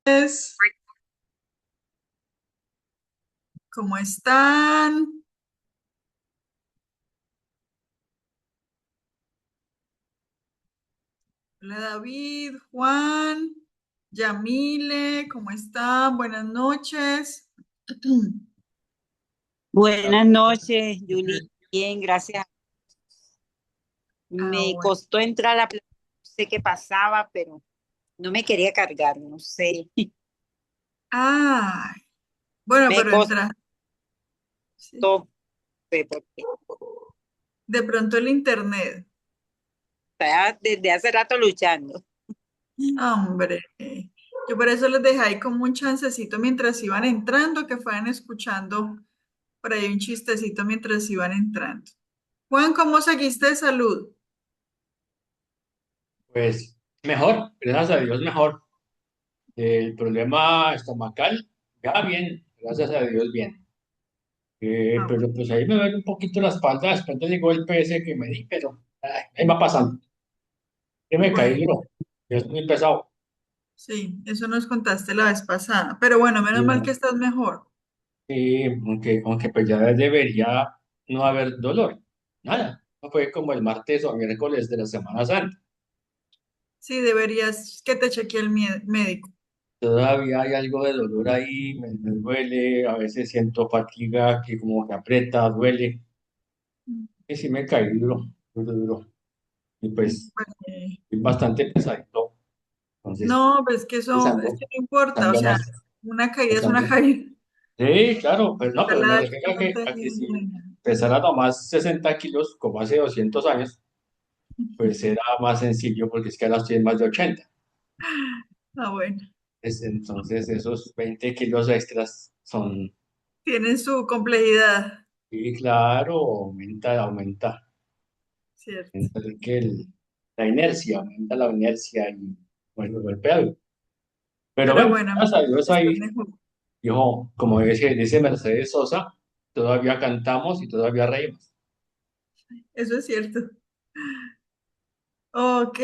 Pues, ¿cómo están? Hola David, Juan, Yamile, ¿cómo están? Buenas noches. Buenas noches, Julie. Bien, gracias. Ah, Me bueno. costó entrar a la plataforma, no sé qué pasaba, pero no me quería cargar, no sé. Ay, bueno, Me pero costó, entra. Sí. no sé por qué. De pronto el internet. Estaba desde hace rato luchando. Hombre, yo por eso les dejé ahí como un chancecito mientras iban entrando, que fueran escuchando por ahí un chistecito mientras iban entrando. Juan, ¿cómo seguiste de salud? Pues mejor, gracias a Dios mejor. El problema estomacal, ya bien, gracias a Dios bien. Ah, bueno. Pero pues ahí me duele un poquito la espalda, después te llegó el PS que me di, pero ahí va pasando. Que me caí Bueno. duro, es muy pesado. Sí, eso nos contaste la vez pasada. Pero bueno, menos mal que Y, estás mejor. aunque pues ya debería no haber dolor, nada. No fue como el martes o miércoles de la Semana Santa. Sí, deberías que te chequee el médico. Todavía hay algo de dolor ahí, me duele, a veces siento fatiga que como que aprieta, duele. Y sí me caí duro, duro, duro. Y pues Pues, es bastante pesadito. Entonces, no, pues que eso, es pensando, que no importa. O pensando sea, más, una caída es una pensando. caída. Sí, claro, pues no, pero me Ojalá refiero que a no que, te... si pesara nomás 60 kilos, como hace 200 años, pues era más sencillo porque es que ahora estoy en más de 80. Ah, bueno, Entonces, esos 20 kilos extras son, tienen su complejidad, y claro, aumenta, aumenta. ¿cierto? Entonces, la inercia, aumenta la inercia y bueno, golpea algo. Pero Pero bueno, bueno, gracias a Dios estás ahí, mejor. dijo, como dice Mercedes Sosa, todavía cantamos y todavía reímos. Eso es cierto. Ok,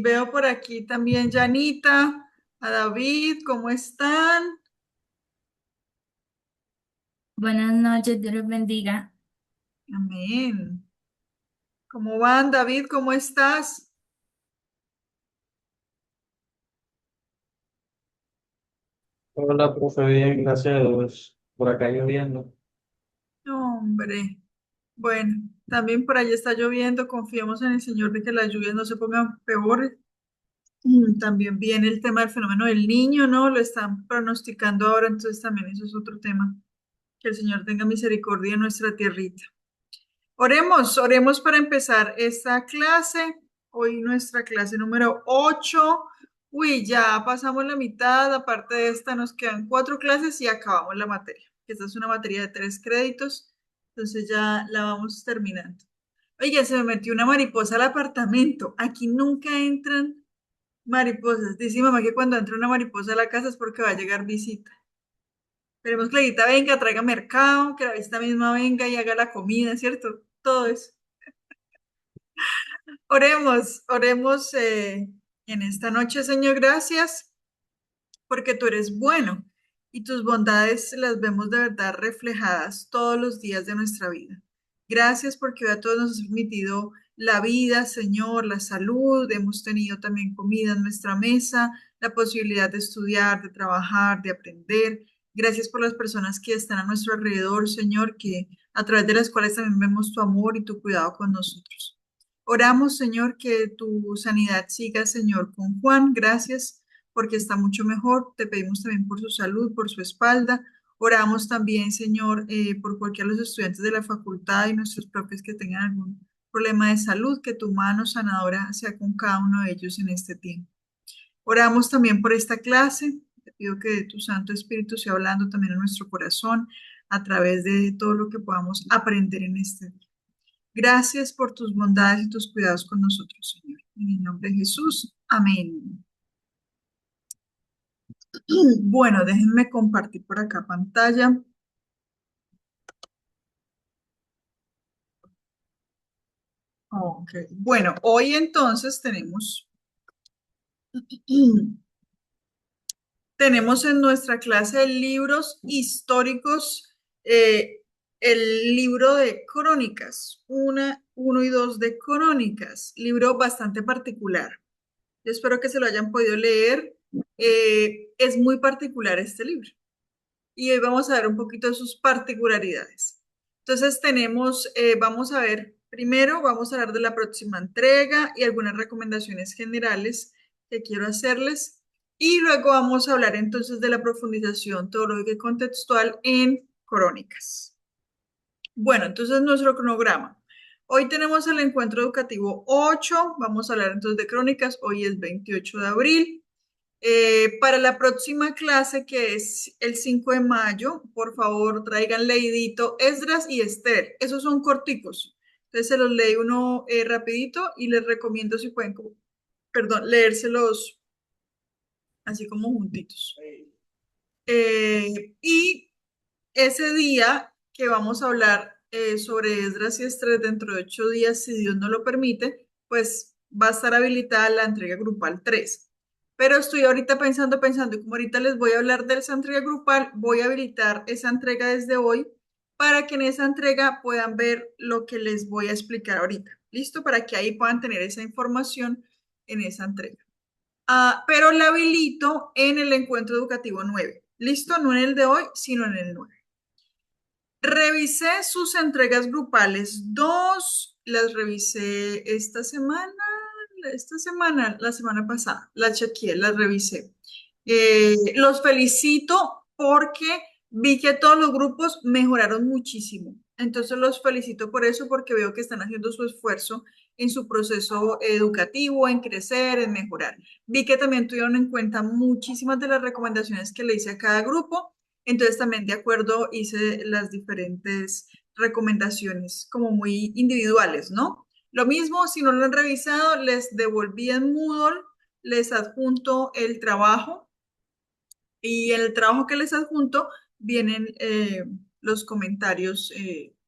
veo por aquí también Janita, a David, ¿cómo están? Buenas noches, Dios los bendiga. Amén. ¿Cómo van, David? ¿Cómo estás? Hola, profe, bien, gracias a Dios. Por acá lloviendo. Hombre, bueno, también por allá está lloviendo. Confiemos en el Señor de que las lluvias no se pongan peores. También viene el tema del fenómeno del niño, ¿no? Lo están pronosticando ahora, entonces también eso es otro tema. Que el Señor tenga misericordia en nuestra tierrita. Oremos, oremos para empezar esta clase. Hoy nuestra clase número 8. Uy, ya pasamos la mitad. Aparte de esta, nos quedan 4 clases y acabamos la materia. Esta es una materia de 3 créditos. Entonces ya la vamos terminando. Oiga, se me metió una mariposa al apartamento. Aquí nunca entran mariposas. Dice mi mamá que cuando entra una mariposa a la casa es porque va a llegar visita. Esperemos que la guita venga, traiga mercado, que la visita misma venga y haga la comida, ¿cierto? Todo eso. Oremos, oremos en esta noche, Señor, gracias porque tú eres bueno y tus bondades las vemos de verdad reflejadas todos los días de nuestra vida. Gracias porque hoy a todos nos has permitido la vida, Señor, la salud, hemos tenido también comida en nuestra mesa, la posibilidad de estudiar, de trabajar, de aprender. Gracias por las personas que están a nuestro alrededor, Señor, que a través de las cuales también vemos tu amor y tu cuidado con nosotros. Oramos, Señor, que tu sanidad siga, Señor, con Juan. Gracias porque está mucho mejor. Te pedimos también por su salud, por su espalda. Oramos también, Señor, por cualquiera de los estudiantes de la facultad y nuestros propios que tengan algún problema de salud, que tu mano sanadora sea con cada uno de ellos en este tiempo. Oramos también por esta clase. Te pido que tu Santo Espíritu sea hablando también a nuestro corazón a través de todo lo que podamos aprender en este día. Gracias por tus bondades y tus cuidados con nosotros, Señor. En el nombre de Jesús. Amén. Bueno, déjenme compartir por acá pantalla. Ok. Bueno, hoy entonces tenemos tenemos en nuestra clase de libros históricos el libro de Crónicas, 1 y 2 de Crónicas, libro bastante particular. Yo espero que se lo hayan podido leer. Es muy particular este libro. Y hoy vamos a ver un poquito de sus particularidades. Entonces vamos a ver, primero vamos a hablar de la próxima entrega y algunas recomendaciones generales que quiero hacerles. Y luego vamos a hablar entonces de la profundización teológica y contextual en Crónicas. Bueno, entonces nuestro cronograma. Hoy tenemos el encuentro educativo 8, vamos a hablar entonces de Crónicas, hoy es 28 de abril. Para la próxima clase, que es el 5 de mayo, por favor traigan leidito Esdras y Esther. Esos son corticos. Entonces se los lee uno rapidito y les recomiendo si pueden, leérselos así como juntitos. Y ese día que vamos a hablar sobre Esdras y Esther dentro de 8 días, si Dios no lo permite, pues va a estar habilitada la entrega grupal 3. Pero estoy ahorita pensando, y como ahorita les voy a hablar de esa entrega grupal, voy a habilitar esa entrega desde hoy para que en esa entrega puedan ver lo que les voy a explicar ahorita. ¿Listo? Para que ahí puedan tener esa información en esa entrega. Pero la habilito en el encuentro educativo 9. ¿Listo? No en el de hoy, sino en el 9. Revisé sus entregas grupales 2, las revisé la semana pasada, las chequeé, las revisé. Los felicito porque vi que todos los grupos mejoraron muchísimo. Entonces los felicito por eso, porque veo que están haciendo su esfuerzo en su proceso educativo, en crecer, en mejorar. Vi que también tuvieron en cuenta muchísimas de las recomendaciones que le hice a cada grupo. Entonces también de acuerdo hice las diferentes recomendaciones como muy individuales, ¿no? Lo mismo, si no lo han revisado, les devolví en Moodle, les adjunto el trabajo y en el trabajo que les adjunto vienen los comentarios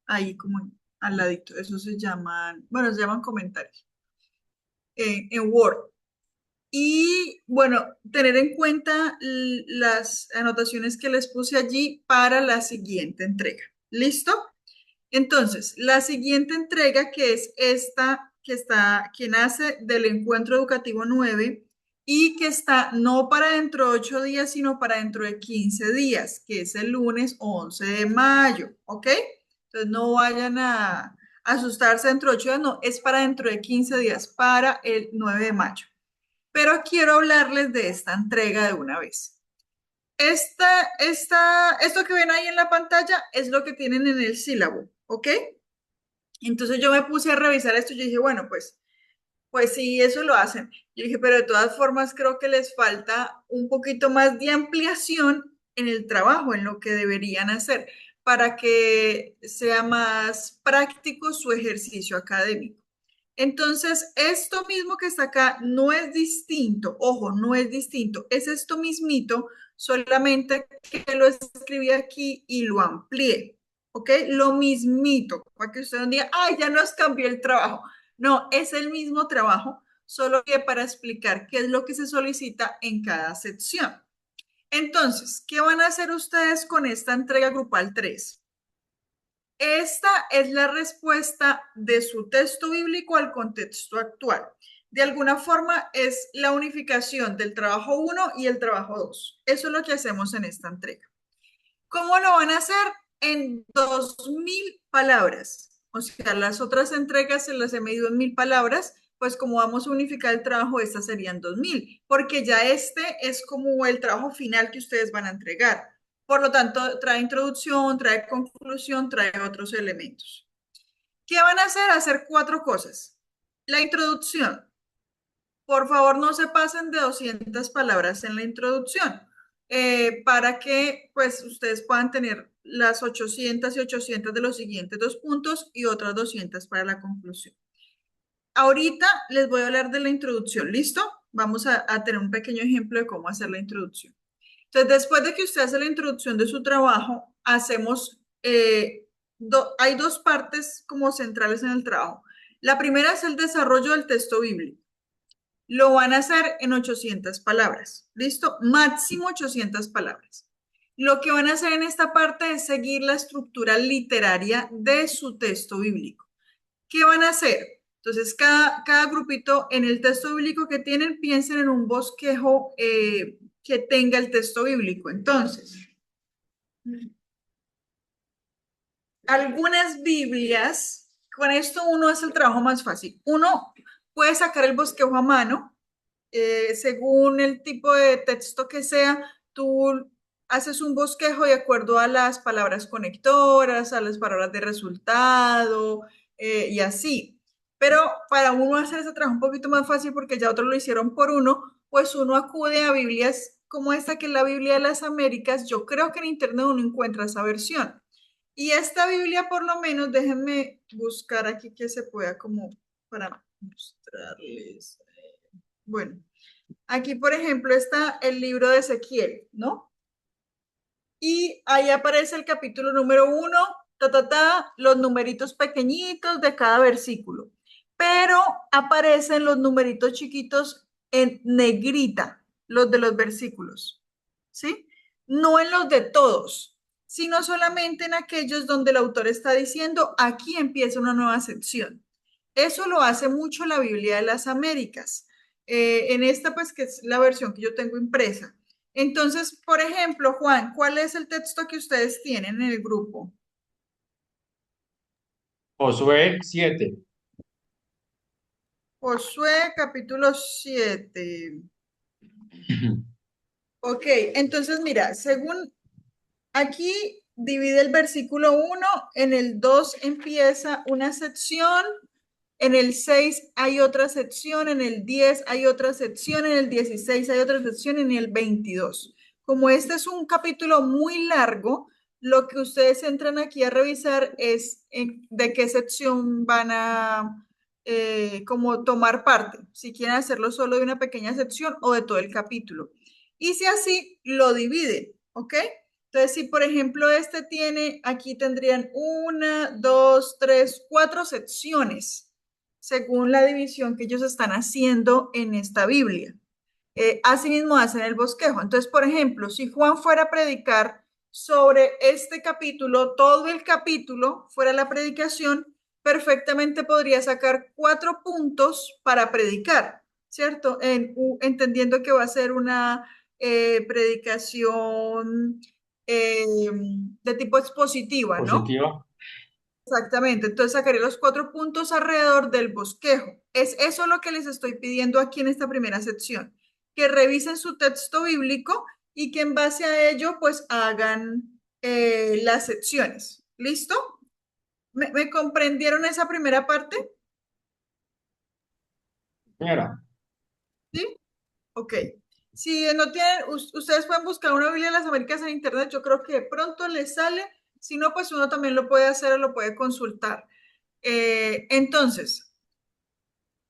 ahí como al ladito. Eso se llaman comentarios en Word. Y bueno, tener en cuenta las anotaciones que les puse allí para la siguiente entrega. ¿Listo? Entonces, la siguiente entrega, que es esta, que nace del encuentro educativo 9 y que está no para dentro de 8 días, sino para dentro de 15 días, que es el lunes 11 de mayo, ¿ok? Entonces, no vayan a asustarse dentro de 8 días, no, es para dentro de 15 días, para el 9 de mayo. Pero quiero hablarles de esta entrega de una vez. Esto que ven ahí en la pantalla es lo que tienen en el sílabo, ¿ok? Entonces yo me puse a revisar esto y yo dije, bueno, pues sí, eso lo hacen. Yo dije, pero de todas formas creo que les falta un poquito más de ampliación en el trabajo, en lo que deberían hacer, para que sea más práctico su ejercicio académico. Entonces, esto mismo que está acá no es distinto, ojo, no es distinto, es esto mismito, solamente que lo escribí aquí y lo amplié, ¿ok? Lo mismito, para que usted no diga, ay, ya nos cambió el trabajo. No, es el mismo trabajo, solo que para explicar qué es lo que se solicita en cada sección. Entonces, ¿qué van a hacer ustedes con esta entrega grupal 3? Esta es la respuesta de su texto bíblico al contexto actual. De alguna forma es la unificación del trabajo 1 y el trabajo 2. Eso es lo que hacemos en esta entrega. ¿Cómo lo van a hacer? En 2000 palabras. O sea, las otras entregas se las he medido en 1000 palabras, pues como vamos a unificar el trabajo, estas serían 2000, porque ya este es como el trabajo final que ustedes van a entregar. Por lo tanto, trae introducción, trae conclusión, trae otros elementos. ¿Qué van a hacer? Hacer 4 cosas. La introducción. Por favor, no se pasen de 200 palabras en la introducción, para que pues ustedes puedan tener las 800 y 800 de los siguientes 2 puntos y otras 200 para la conclusión. Ahorita les voy a hablar de la introducción, ¿listo? Vamos a tener un pequeño ejemplo de cómo hacer la introducción. Entonces, después de que usted hace la introducción de su trabajo, hay 2 partes como centrales en el trabajo. La primera es el desarrollo del texto bíblico. Lo van a hacer en 800 palabras. ¿Listo? Máximo 800 palabras. Lo que van a hacer en esta parte es seguir la estructura literaria de su texto bíblico. ¿Qué van a hacer? Entonces, cada grupito en el texto bíblico que tienen, piensen en un bosquejo que tenga el texto bíblico. Entonces, algunas Biblias, con esto uno hace el trabajo más fácil. Uno puede sacar el bosquejo a mano, según el tipo de texto que sea, tú haces un bosquejo de acuerdo a las palabras conectoras, a las palabras de resultado y así. Pero para uno hacer ese trabajo un poquito más fácil, porque ya otros lo hicieron por uno, pues uno acude a Biblias como esta, que es la Biblia de las Américas. Yo creo que en internet uno encuentra esa versión. Y esta Biblia, por lo menos, déjenme buscar aquí que se pueda como para mostrarles. Bueno, aquí, por ejemplo, está el libro de Ezequiel, ¿no? Y ahí aparece el capítulo número 1, los numeritos pequeñitos de cada versículo. Pero aparecen los numeritos chiquitos en negrita, los de los versículos, ¿sí? No en los de todos, sino solamente en aquellos donde el autor está diciendo, aquí empieza una nueva sección. Eso lo hace mucho la Biblia de las Américas. En esta, pues, que es la versión que yo tengo impresa. Entonces, por ejemplo, Juan, ¿cuál es el texto que ustedes tienen en el grupo? Josué 7. Josué capítulo 7. Ok, entonces mira, según aquí divide el versículo 1, en el 2 empieza una sección, en el 6 hay otra sección, en el 10 hay otra sección, en el 16 hay otra sección, en el 22. Como este es un capítulo muy largo, lo que ustedes entran aquí a revisar es de qué sección van a como tomar parte, si quieren hacerlo solo de una pequeña sección o de todo el capítulo. Y si así, lo dividen, ¿ok? Entonces, si por ejemplo este tiene, aquí tendrían 1, 2, 3, 4 secciones, según la división que ellos están haciendo en esta Biblia. Asimismo hacen el bosquejo. Entonces, por ejemplo, si Juan fuera a predicar sobre este capítulo, todo el capítulo fuera la predicación, perfectamente podría sacar 4 puntos para predicar, ¿cierto? Entendiendo que va a ser una predicación de tipo expositiva, ¿no? Positiva. Exactamente, entonces sacaré los 4 puntos alrededor del bosquejo. Es eso lo que les estoy pidiendo aquí en esta primera sección, que revisen su texto bíblico y que en base a ello pues hagan las secciones. ¿Listo? ¿Me comprendieron esa primera parte? Señora, ¿Sí? Ok. Si no tienen, ustedes pueden buscar una Biblia de las Américas en internet, yo creo que pronto les sale. Si no, pues uno también lo puede hacer o lo puede consultar. Entonces,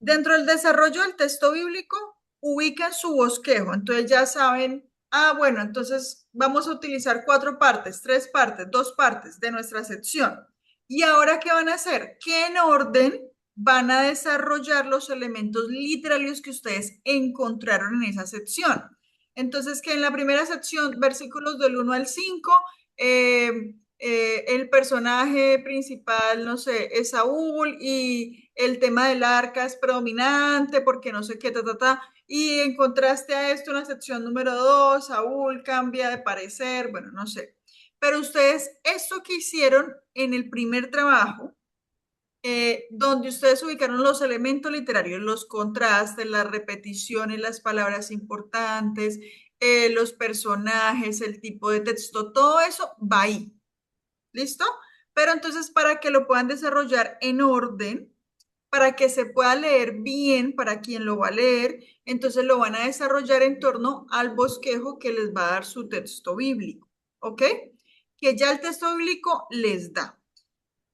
dentro del desarrollo del texto bíblico, ubican su bosquejo. Entonces ya saben, bueno, entonces vamos a utilizar 4 partes, 3 partes, 2 partes de nuestra sección. ¿Y ahora qué van a hacer? ¿Qué en orden van a desarrollar los elementos literarios que ustedes encontraron en esa sección? Entonces, que en la primera sección, versículos del 1 al 5, el personaje principal, no sé, es Saúl y el tema del arca es predominante porque no sé qué, y en contraste a esto, en la sección número 2, Saúl cambia de parecer, bueno, no sé. Pero ustedes, esto que hicieron en el primer trabajo, donde ustedes ubicaron los elementos literarios, los contrastes, las repeticiones, las palabras importantes, los personajes, el tipo de texto, todo eso va ahí. ¿Listo? Pero entonces para que lo puedan desarrollar en orden, para que se pueda leer bien para quien lo va a leer, entonces lo van a desarrollar en torno al bosquejo que les va a dar su texto bíblico, ¿ok? Que ya el texto bíblico les da.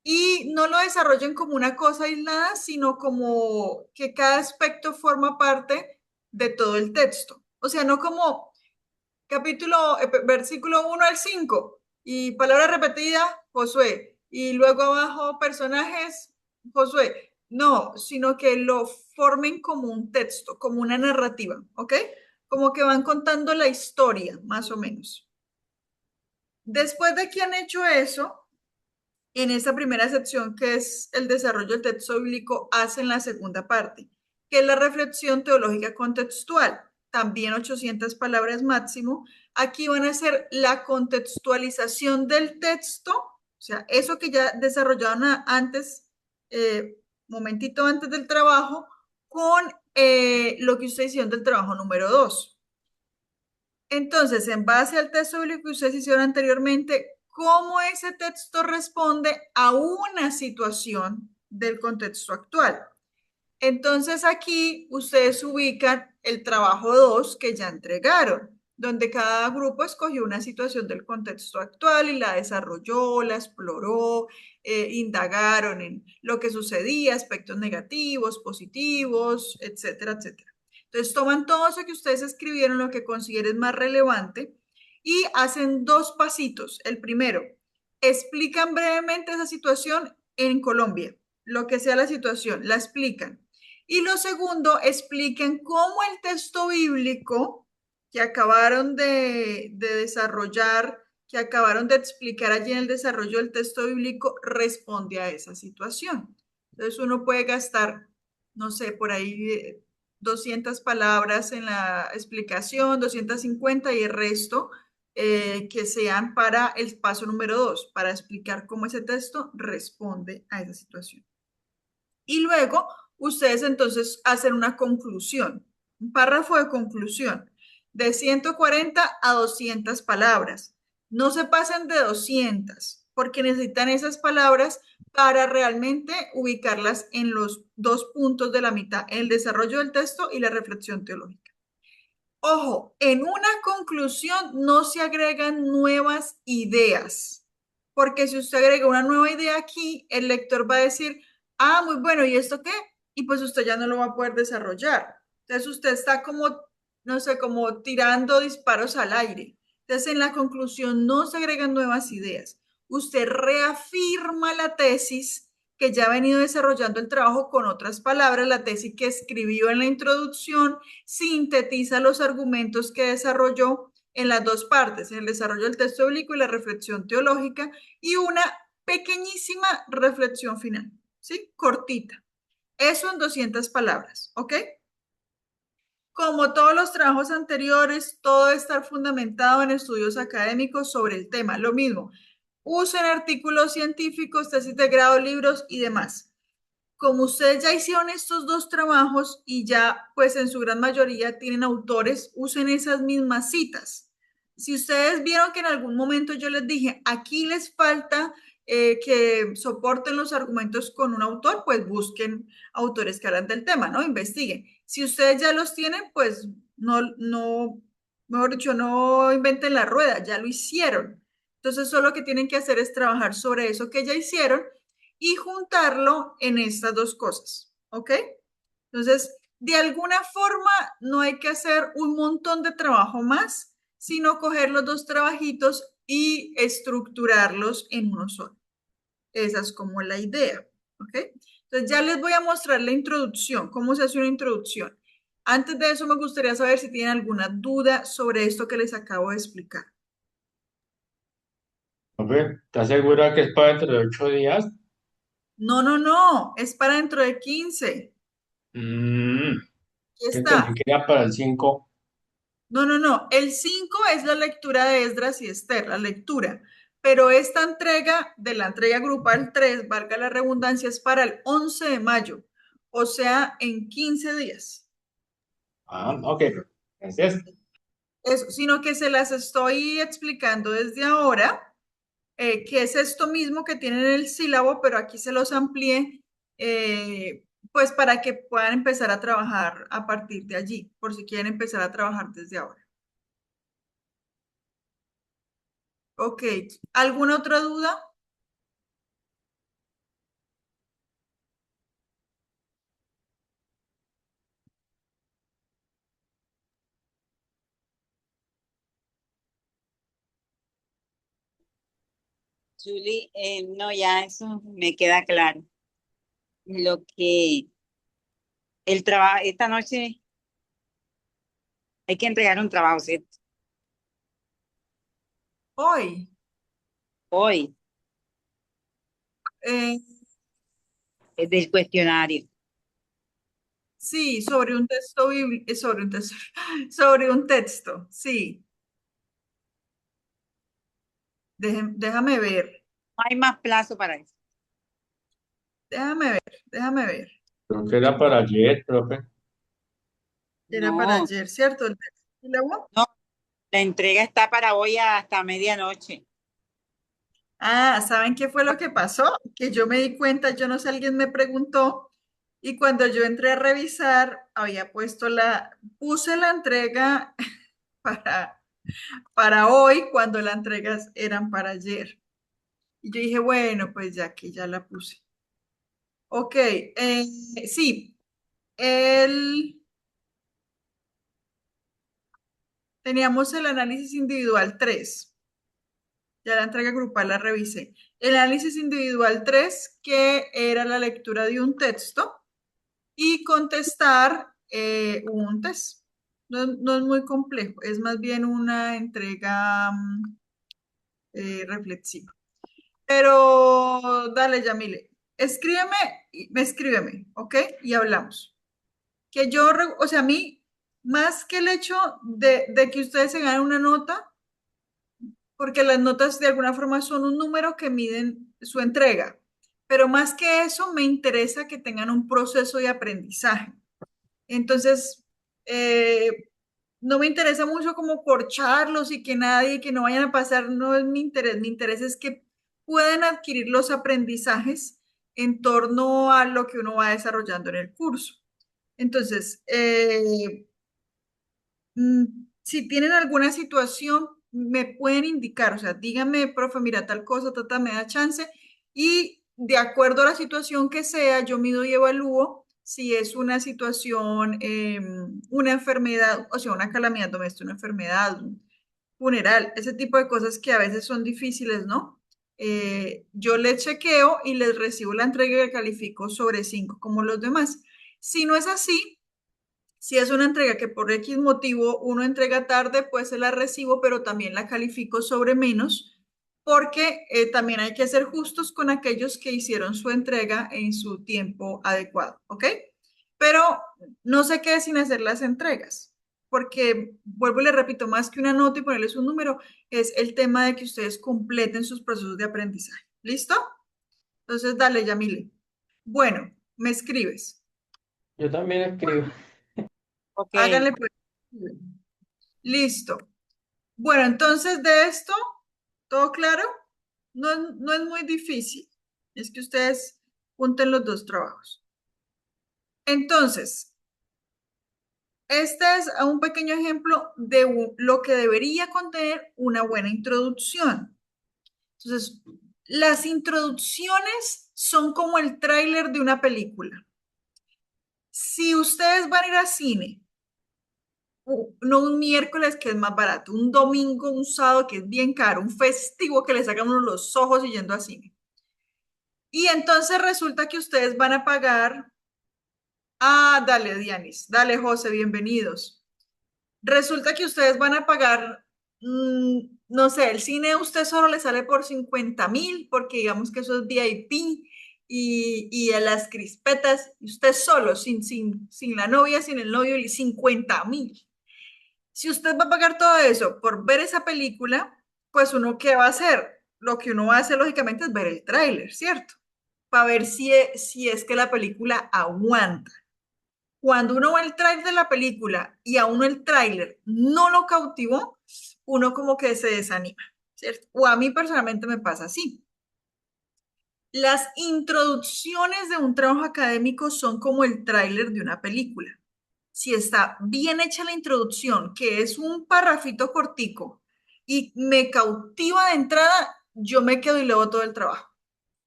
Y no lo desarrollen como una cosa aislada, sino como que cada aspecto forma parte de todo el texto. O sea, no como versículo 1 al 5 y palabra repetida, Josué. Y luego abajo personajes, Josué. No, sino que lo formen como un texto, como una narrativa, ¿ok? Como que van contando la historia, más o menos. Después de que han hecho eso, en esta primera sección, que es el desarrollo del texto bíblico, hacen la segunda parte, que es la reflexión teológica contextual, también 800 palabras máximo. Aquí van a hacer la contextualización del texto, o sea, eso que ya desarrollaron antes, momentito antes del trabajo, con lo que ustedes hicieron del trabajo número 2. Entonces, en base al texto bíblico que ustedes hicieron anteriormente, ¿cómo ese texto responde a una situación del contexto actual? Entonces, aquí ustedes ubican el trabajo 2 que ya entregaron, donde cada grupo escogió una situación del contexto actual y la desarrolló, la exploró, indagaron en lo que sucedía, aspectos negativos, positivos, etcétera, etcétera. Entonces toman todo eso que ustedes escribieron, lo que consideren más relevante, y hacen dos pasitos. El primero, explican brevemente esa situación en Colombia, lo que sea la situación, la explican. Y lo segundo, expliquen cómo el texto bíblico que acabaron de desarrollar, que acabaron de explicar allí en el desarrollo del texto bíblico, responde a esa situación. Entonces uno puede gastar, no sé, por ahí 200 palabras en la explicación, 250 y el resto que sean para el paso número 2, para explicar cómo ese texto responde a esa situación. Y luego ustedes entonces hacen una conclusión, un párrafo de conclusión de 140 a 200 palabras. No se pasen de 200 porque necesitan esas palabras para realmente ubicarlas en los dos puntos de la mitad, el desarrollo del texto y la reflexión teológica. Ojo, en una conclusión no se agregan nuevas ideas, porque si usted agrega una nueva idea aquí, el lector va a decir, ah, muy bueno, ¿y esto qué? Y pues usted ya no lo va a poder desarrollar. Entonces usted está como, no sé, como tirando disparos al aire. Entonces en la conclusión no se agregan nuevas ideas. Usted reafirma la tesis que ya ha venido desarrollando el trabajo con otras palabras, la tesis que escribió en la introducción, sintetiza los argumentos que desarrolló en las dos partes, en el desarrollo del texto bíblico y la reflexión teológica, y una pequeñísima reflexión final, ¿sí? Cortita. Eso en 200 palabras, ¿ok? Como todos los trabajos anteriores, todo debe estar fundamentado en estudios académicos sobre el tema. Lo mismo, usen artículos científicos, tesis de grado, libros y demás. Como ustedes ya hicieron estos dos trabajos y ya pues en su gran mayoría tienen autores, usen esas mismas citas. Si ustedes vieron que en algún momento yo les dije, aquí les falta que soporten los argumentos con un autor, pues busquen autores que hablan del tema, ¿no? Investiguen. Si ustedes ya los tienen, pues mejor dicho, no inventen la rueda, ya lo hicieron. Entonces, solo lo que tienen que hacer es trabajar sobre eso que ya hicieron y juntarlo en estas dos cosas, ¿ok? Entonces, de alguna forma, no hay que hacer un montón de trabajo más, sino coger los dos trabajitos y estructurarlos en uno solo. Esa es como la idea, ¿ok? Entonces, ya les voy a mostrar la introducción, cómo se hace una introducción. Antes de eso, me gustaría saber si tienen alguna duda sobre esto que les acabo de explicar. Profe, ¿estás segura que es para dentro de 8 días? No, no, no, es para dentro de 15. Mm, Aquí que entendí está. que era para el 5. No, no, no. El 5 es la lectura de Esdras y Esther, la lectura. Pero esta entrega de la entrega grupal 3, valga la redundancia, es para el 11 de mayo, o sea, en 15 días. Ah, ok, gracias. Eso, sino que se las estoy explicando desde ahora, que es esto mismo que tienen en el sílabo, pero aquí se los amplié, pues para que puedan empezar a trabajar a partir de allí, por si quieren empezar a trabajar desde ahora. Ok, ¿alguna otra duda? Julie, no, ya eso me queda claro. Lo que el trabajo, esta noche hay que entregar un trabajo, ¿cierto? Hoy, Hoy, eh, es del cuestionario. sí, sobre un texto bíblico, sobre un texto, sobre un texto, sí. Déjame ver, No hay más plazo para eso. déjame ver, déjame ver. Creo que era para ayer, profe. Era para No, ayer, ¿cierto? El texto. ¿Y luego? no, la entrega está para hoy hasta medianoche. Ah, ¿saben qué fue lo que pasó? Que yo me di cuenta, yo no sé, alguien me preguntó y cuando yo entré a revisar, había puesto puse la entrega para, para hoy cuando las entregas eran para ayer. Y yo dije, bueno, pues ya que ya la puse. Ok, sí, el, teníamos el análisis individual 3. Ya la entrega grupal la revisé. El análisis individual 3 que era la lectura de un texto y contestar un test. No es muy complejo, es más bien una entrega reflexiva. Pero dale, Yamile, escríbeme, ¿ok? Y hablamos. Que yo, o sea, a mí, más que el hecho de que ustedes se ganen una nota, porque las notas de alguna forma son un número que miden su entrega, pero más que eso, me interesa que tengan un proceso de aprendizaje. Entonces, no me interesa mucho como corcharlos y que no vayan a pasar, no es mi interés es que puedan adquirir los aprendizajes en torno a lo que uno va desarrollando en el curso. Entonces, si tienen alguna situación, me pueden indicar, o sea, díganme, profe, mira tal cosa, tata, me da chance, y de acuerdo a la situación que sea, yo mido y evalúo si es una situación, una enfermedad, o sea, una calamidad doméstica, una enfermedad, un funeral, ese tipo de cosas que a veces son difíciles, ¿no? Yo les chequeo y les recibo la entrega y califico sobre 5 como los demás. Si no es así, si es una entrega que por X motivo uno entrega tarde, pues se la recibo, pero también la califico sobre menos, porque también hay que ser justos con aquellos que hicieron su entrega en su tiempo adecuado, ¿ok? Pero no se quede sin hacer las entregas, porque vuelvo y le repito, más que una nota y ponerles un número, es el tema de que ustedes completen sus procesos de aprendizaje. ¿Listo? Entonces, dale, Yamile. Bueno, me escribes. Yo también escribo. Ok, Háganle pues. Listo. Bueno, entonces de esto, ¿todo claro? No es muy difícil. Es que ustedes junten los dos trabajos. Entonces, este es un pequeño ejemplo de lo que debería contener una buena introducción. Entonces, las introducciones son como el tráiler de una película. Si ustedes van a ir al cine, no un miércoles que es más barato, un domingo, un sábado que es bien caro, un festivo que le sacan uno los ojos y yendo a cine. Y entonces resulta que ustedes van a pagar, dale Dianis, dale José, bienvenidos. Resulta que ustedes van a pagar, no sé, el cine a usted solo le sale por 50.000, porque digamos que eso es VIP y a las crispetas, y usted solo, sin la novia, sin el novio, y 50.000. Si usted va a pagar todo eso por ver esa película, pues uno, ¿qué va a hacer? Lo que uno va a hacer, lógicamente, es ver el tráiler, ¿cierto? Para ver si es que la película aguanta. Cuando uno ve el tráiler de la película y a uno el tráiler no lo cautivó, uno como que se desanima, ¿cierto? O a mí personalmente me pasa así. Las introducciones de un trabajo académico son como el tráiler de una película. Si está bien hecha la introducción, que es un parrafito cortico y me cautiva de entrada, yo me quedo y leo todo el trabajo,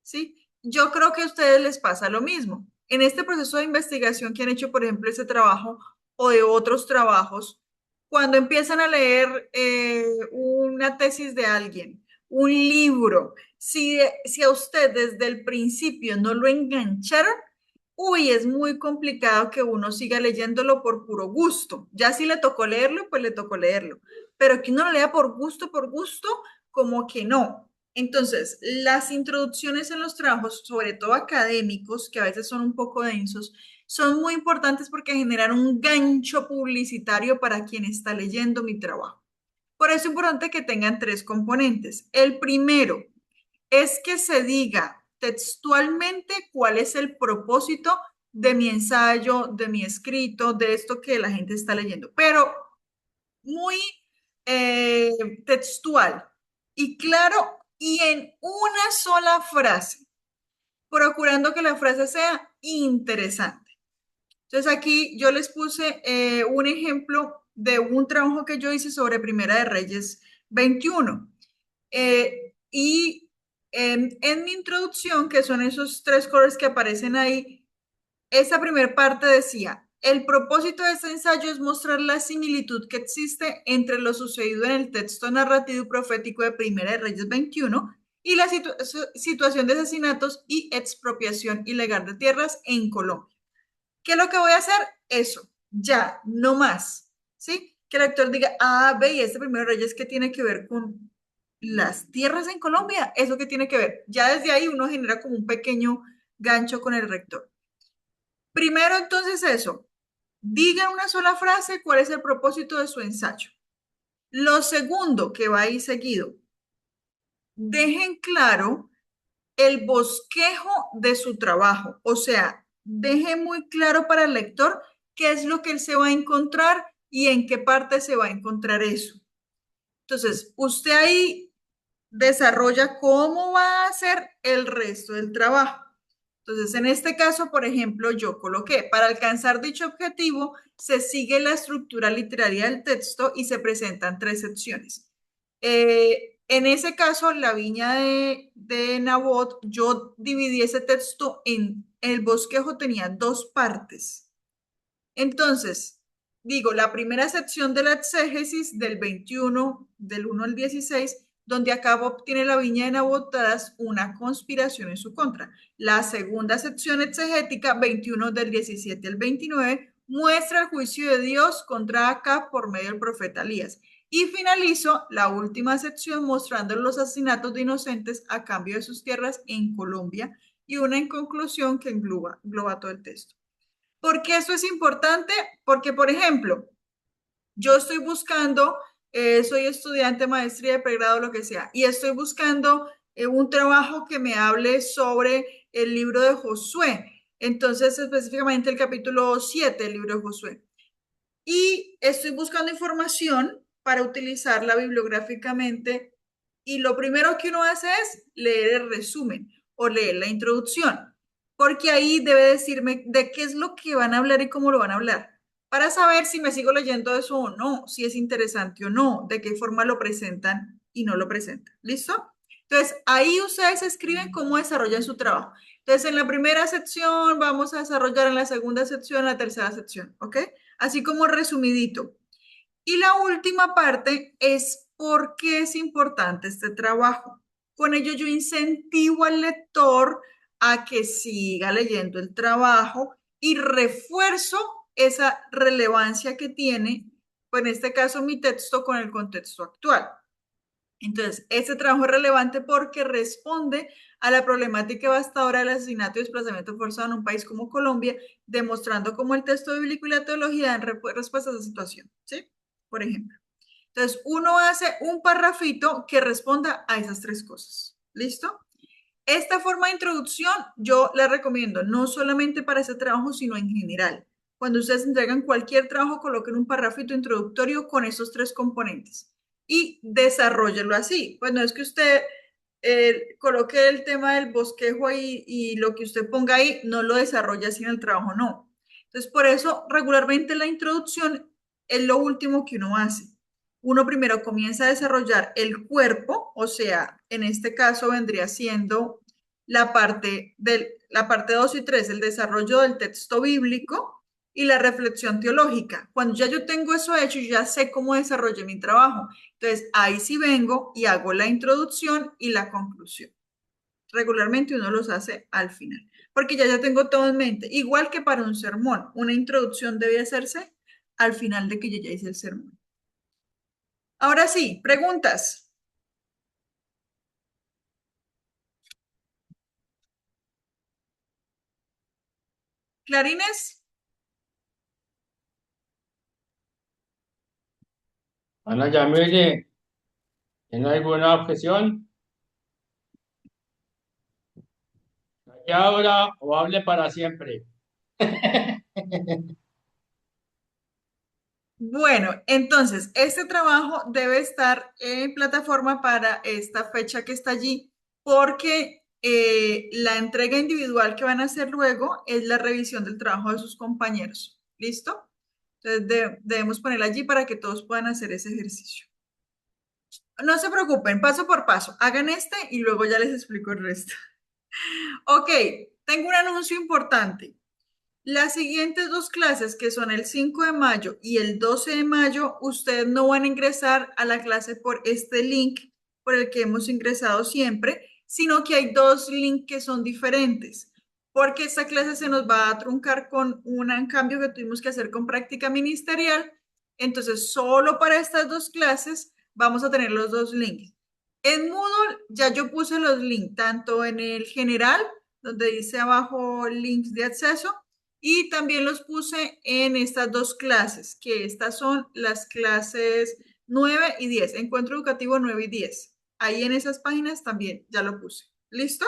¿sí? Yo creo que a ustedes les pasa lo mismo. En este proceso de investigación que han hecho, por ejemplo, ese trabajo o de otros trabajos, cuando empiezan a leer una tesis de alguien, un libro, si a usted desde el principio no lo engancharon, uy, es muy complicado que uno siga leyéndolo por puro gusto. Ya si le tocó leerlo, pues le tocó leerlo. Pero que uno lo lea por gusto, como que no. Entonces, las introducciones en los trabajos, sobre todo académicos, que a veces son un poco densos, son muy importantes porque generan un gancho publicitario para quien está leyendo mi trabajo. Por eso es importante que tengan tres componentes. El primero es que se diga textualmente cuál es el propósito de mi ensayo, de mi escrito, de esto que la gente está leyendo, pero muy textual y claro y en una sola frase, procurando que la frase sea interesante. Entonces aquí yo les puse un ejemplo de un trabajo que yo hice sobre Primera de Reyes 21. Y en mi introducción, que son esos tres colores que aparecen ahí, esa primera parte decía, el propósito de este ensayo es mostrar la similitud que existe entre lo sucedido en el texto narrativo y profético de Primera de Reyes 21 y la situación de asesinatos y expropiación ilegal de tierras en Colombia. ¿Qué es lo que voy a hacer? Eso, ya, no más, ¿sí? Que el lector diga, ah, ve, y este Primero de Reyes, ¿qué tiene que ver con las tierras en Colombia? ¿Eso qué tiene que ver? Ya desde ahí uno genera como un pequeño gancho con el rector. Primero, entonces, eso. Diga una sola frase cuál es el propósito de su ensayo. Lo segundo, que va ahí seguido, dejen claro el bosquejo de su trabajo. O sea, deje muy claro para el lector qué es lo que él se va a encontrar y en qué parte se va a encontrar eso. Entonces, usted ahí desarrolla cómo va a hacer el resto del trabajo. Entonces, en este caso, por ejemplo, yo coloqué, para alcanzar dicho objetivo, se sigue la estructura literaria del texto y se presentan tres secciones. En ese caso, la viña de Nabot, yo dividí ese texto en, el bosquejo tenía dos partes. Entonces, digo, la primera sección de la exégesis del 21, del 1 al 16, donde acá obtiene la viña de Nabot tras una conspiración en su contra. La segunda sección exegética, 21 del 17 al 29, muestra el juicio de Dios contra Acab por medio del profeta Elías. Y finalizo la última sección mostrando los asesinatos de inocentes a cambio de sus tierras en Colombia y una en conclusión que engloba todo el texto. ¿Por qué esto es importante? Porque, por ejemplo, yo estoy buscando, soy estudiante, maestría de pregrado, lo que sea, y estoy buscando un trabajo que me hable sobre el libro de Josué. Entonces, específicamente el capítulo 7 del libro de Josué. Y estoy buscando información para utilizarla bibliográficamente. Y lo primero que uno hace es leer el resumen o leer la introducción, porque ahí debe decirme de qué es lo que van a hablar y cómo lo van a hablar, para saber si me sigo leyendo eso o no, si es interesante o no, de qué forma lo presentan y no lo presentan. ¿Listo? Entonces, ahí ustedes escriben cómo desarrollan su trabajo. Entonces, en la primera sección vamos a desarrollar, en la segunda sección, en la tercera sección, ¿ok? Así como resumidito. Y la última parte es por qué es importante este trabajo. Con ello yo incentivo al lector a que siga leyendo el trabajo y refuerzo esa relevancia que tiene, pues en este caso mi texto con el contexto actual. Entonces, este trabajo es relevante porque responde a la problemática devastadora del asesinato y desplazamiento forzado en un país como Colombia, demostrando cómo el texto bíblico y la teología dan respuesta a esa situación, ¿sí? Por ejemplo. Entonces, uno hace un parrafito que responda a esas tres cosas. ¿Listo? Esta forma de introducción yo la recomiendo no solamente para ese trabajo, sino en general. Cuando ustedes entregan cualquier trabajo, coloquen un parrafito introductorio con esos tres componentes y desarrollenlo así. Pues no es que usted coloque el tema del bosquejo ahí y lo que usted ponga ahí no lo desarrolla así en el trabajo, no. Entonces, por eso regularmente la introducción es lo último que uno hace. Uno primero comienza a desarrollar el cuerpo, o sea, en este caso vendría siendo la parte 2 y 3, el desarrollo del texto bíblico y la reflexión teológica. Cuando ya yo tengo eso hecho, yo ya sé cómo desarrollé mi trabajo. Entonces, ahí sí vengo y hago la introducción y la conclusión. Regularmente uno los hace al final, porque ya tengo todo en mente. Igual que para un sermón, una introducción debe hacerse al final de que yo ya hice el sermón. Ahora sí, preguntas. ¿Clarines? Ana Yamile, ¿tiene alguna objeción? ¿Y ahora o hable para siempre? Bueno, entonces, este trabajo debe estar en plataforma para esta fecha que está allí, porque la entrega individual que van a hacer luego es la revisión del trabajo de sus compañeros. ¿Listo? Entonces, debemos ponerla allí para que todos puedan hacer ese ejercicio. No se preocupen, paso por paso. Hagan este y luego ya les explico el resto. Ok, tengo un anuncio importante. Las siguientes dos clases, que son el 5 de mayo y el 12 de mayo, ustedes no van a ingresar a la clase por este link por el que hemos ingresado siempre, sino que hay dos links que son diferentes, porque esta clase se nos va a truncar con un cambio que tuvimos que hacer con práctica ministerial. Entonces, solo para estas dos clases vamos a tener los dos links. En Moodle ya yo puse los links, tanto en el general, donde dice abajo links de acceso, y también los puse en estas dos clases, que estas son las clases 9 y 10, Encuentro Educativo 9 y 10. Ahí en esas páginas también ya lo puse. ¿Listo?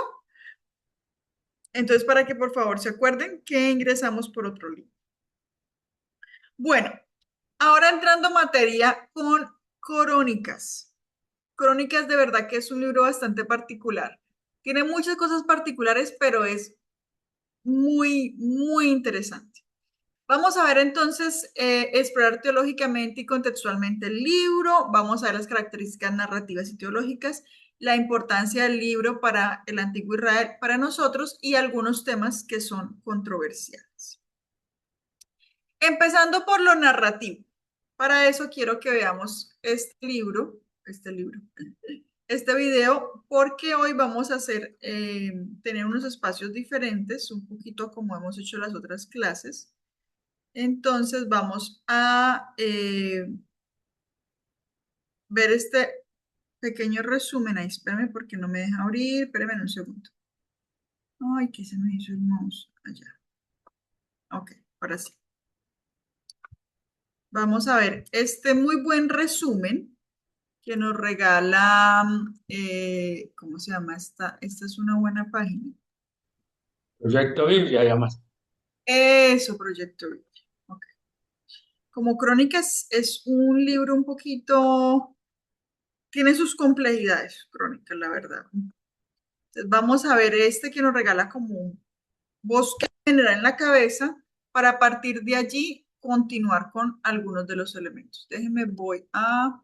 Entonces, para que por favor se acuerden que ingresamos por otro link. Bueno, ahora entrando en materia con Crónicas. Crónicas de verdad que es un libro bastante particular. Tiene muchas cosas particulares, pero es muy, muy interesante. Vamos a ver entonces, explorar teológicamente y contextualmente el libro, vamos a ver las características narrativas y teológicas, la importancia del libro para el antiguo Israel, para nosotros, y algunos temas que son controversiales. Empezando por lo narrativo. Para eso quiero que veamos este video, porque hoy vamos a hacer, tener unos espacios diferentes, un poquito como hemos hecho las otras clases. Entonces vamos a ver este pequeño resumen. Ahí, espérame porque no me deja abrir. Espérame un segundo. Ay, ¿qué se me hizo el mouse? Allá. Ok, ahora sí. Vamos a ver este muy buen resumen que nos regala, ¿cómo se llama esta? Esta es una buena página. Proyecto Biblia, además. Eso, Proyecto Biblia. Ok. Como Crónicas es un libro un poquito, tiene sus complejidades, Crónicas, la verdad. Entonces vamos a ver este que nos regala como un bosque general en la cabeza para partir de allí continuar con algunos de los elementos. Déjenme, voy a...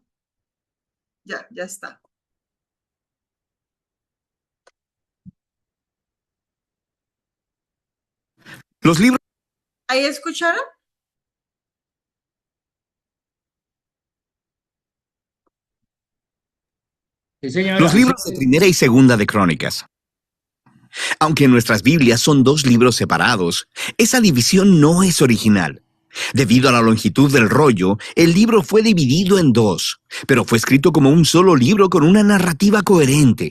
Ya está. Los libros. ¿Ahí escucharon? Sí, señora. Los libros de Primera y Segunda de Crónicas. Aunque en nuestras Biblias son dos libros separados, esa división no es original. Debido a la longitud del rollo, el libro fue dividido en dos, pero fue escrito como un solo libro con una narrativa coherente.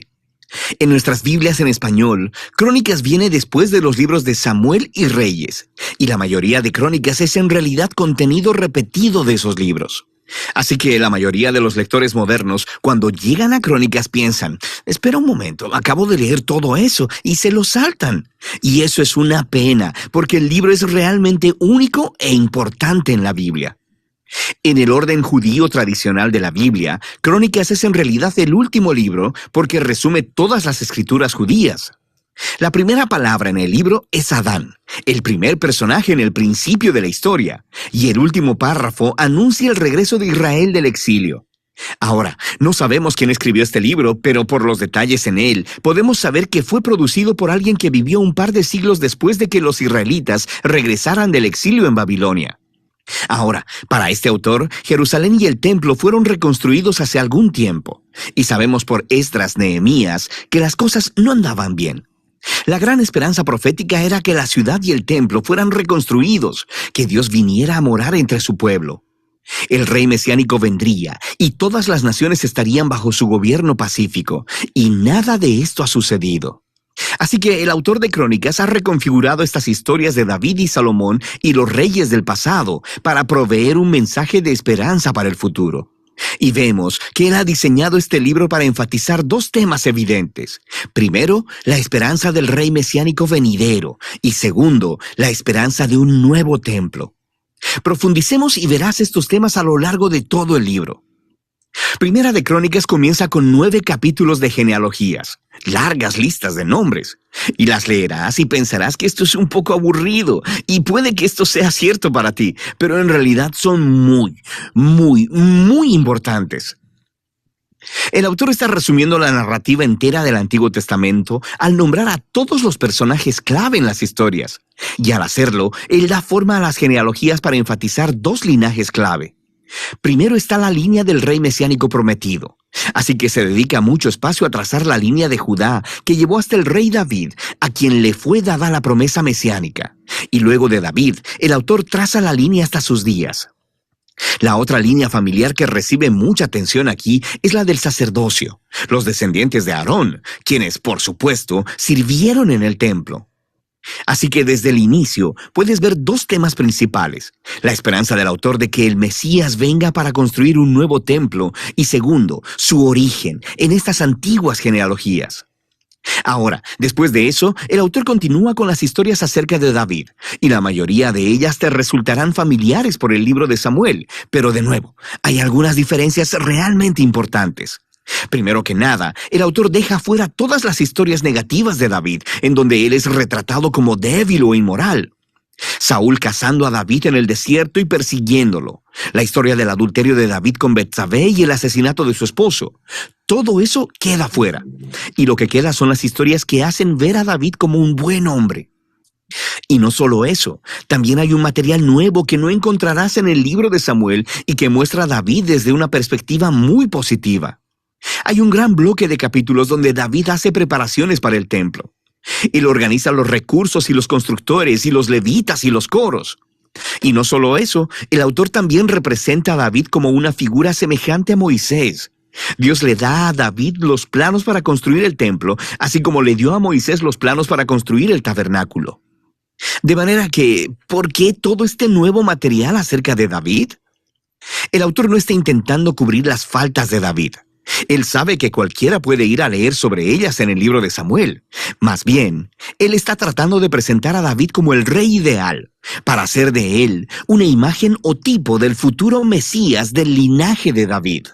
En nuestras Biblias en español, Crónicas viene después de los libros de Samuel y Reyes, y la mayoría de Crónicas es en realidad contenido repetido de esos libros. Así que la mayoría de los lectores modernos, cuando llegan a Crónicas, piensan, espera un momento, acabo de leer todo eso, y se lo saltan. Y eso es una pena, porque el libro es realmente único e importante en la Biblia. En el orden judío tradicional de la Biblia, Crónicas es en realidad el último libro porque resume todas las escrituras judías. La primera palabra en el libro es Adán, el primer personaje en el principio de la historia, y el último párrafo anuncia el regreso de Israel del exilio. Ahora, no sabemos quién escribió este libro, pero por los detalles en él, podemos saber que fue producido por alguien que vivió un par de siglos después de que los israelitas regresaran del exilio en Babilonia. Ahora, para este autor, Jerusalén y el templo fueron reconstruidos hace algún tiempo, y sabemos por Esdras, Nehemías, que las cosas no andaban bien. La gran esperanza profética era que la ciudad y el templo fueran reconstruidos, que Dios viniera a morar entre su pueblo. El rey mesiánico vendría, y todas las naciones estarían bajo su gobierno pacífico, y nada de esto ha sucedido. Así que el autor de Crónicas ha reconfigurado estas historias de David y Salomón y los reyes del pasado para proveer un mensaje de esperanza para el futuro. Y vemos que él ha diseñado este libro para enfatizar dos temas evidentes. Primero, la esperanza del rey mesiánico venidero, y segundo, la esperanza de un nuevo templo. Profundicemos y verás estos temas a lo largo de todo el libro. Primera de Crónicas comienza con 9 capítulos de genealogías, largas listas de nombres, y las leerás y pensarás que esto es un poco aburrido, y puede que esto sea cierto para ti, pero en realidad son muy importantes. El autor está resumiendo la narrativa entera del Antiguo Testamento al nombrar a todos los personajes clave en las historias, y al hacerlo, él da forma a las genealogías para enfatizar 2 linajes clave. Primero está la línea del rey mesiánico prometido, así que se dedica mucho espacio a trazar la línea de Judá que llevó hasta el rey David, a quien le fue dada la promesa mesiánica. Y luego de David, el autor traza la línea hasta sus días. La otra línea familiar que recibe mucha atención aquí es la del sacerdocio, los descendientes de Aarón, quienes, por supuesto, sirvieron en el templo. Así que desde el inicio puedes ver 2 temas principales: la esperanza del autor de que el Mesías venga para construir un nuevo templo, y segundo, su origen en estas antiguas genealogías. Ahora, después de eso, el autor continúa con las historias acerca de David, y la mayoría de ellas te resultarán familiares por el libro de Samuel, pero de nuevo, hay algunas diferencias realmente importantes. Primero que nada, el autor deja fuera todas las historias negativas de David, en donde él es retratado como débil o inmoral. Saúl cazando a David en el desierto y persiguiéndolo. La historia del adulterio de David con Betsabé y el asesinato de su esposo. Todo eso queda fuera. Y lo que queda son las historias que hacen ver a David como un buen hombre. Y no solo eso, también hay un material nuevo que no encontrarás en el libro de Samuel y que muestra a David desde una perspectiva muy positiva. Hay un gran bloque de capítulos donde David hace preparaciones para el templo. Él organiza los recursos y los constructores y los levitas y los coros. Y no solo eso, el autor también representa a David como una figura semejante a Moisés. Dios le da a David los planos para construir el templo, así como le dio a Moisés los planos para construir el tabernáculo. De manera que, ¿por qué todo este nuevo material acerca de David? El autor no está intentando cubrir las faltas de David. Él sabe que cualquiera puede ir a leer sobre ellas en el libro de Samuel. Más bien, él está tratando de presentar a David como el rey ideal, para hacer de él una imagen o tipo del futuro Mesías del linaje de David.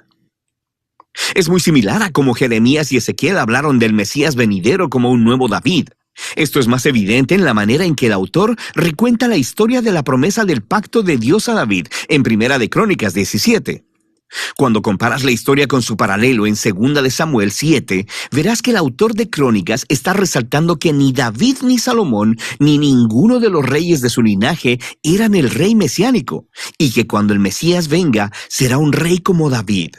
Es muy similar a cómo Jeremías y Ezequiel hablaron del Mesías venidero como un nuevo David. Esto es más evidente en la manera en que el autor recuenta la historia de la promesa del pacto de Dios a David en Primera de Crónicas 17. Cuando comparas la historia con su paralelo en 2 de Samuel 7, verás que el autor de Crónicas está resaltando que ni David ni Salomón, ni ninguno de los reyes de su linaje eran el rey mesiánico, y que cuando el Mesías venga, será un rey como David.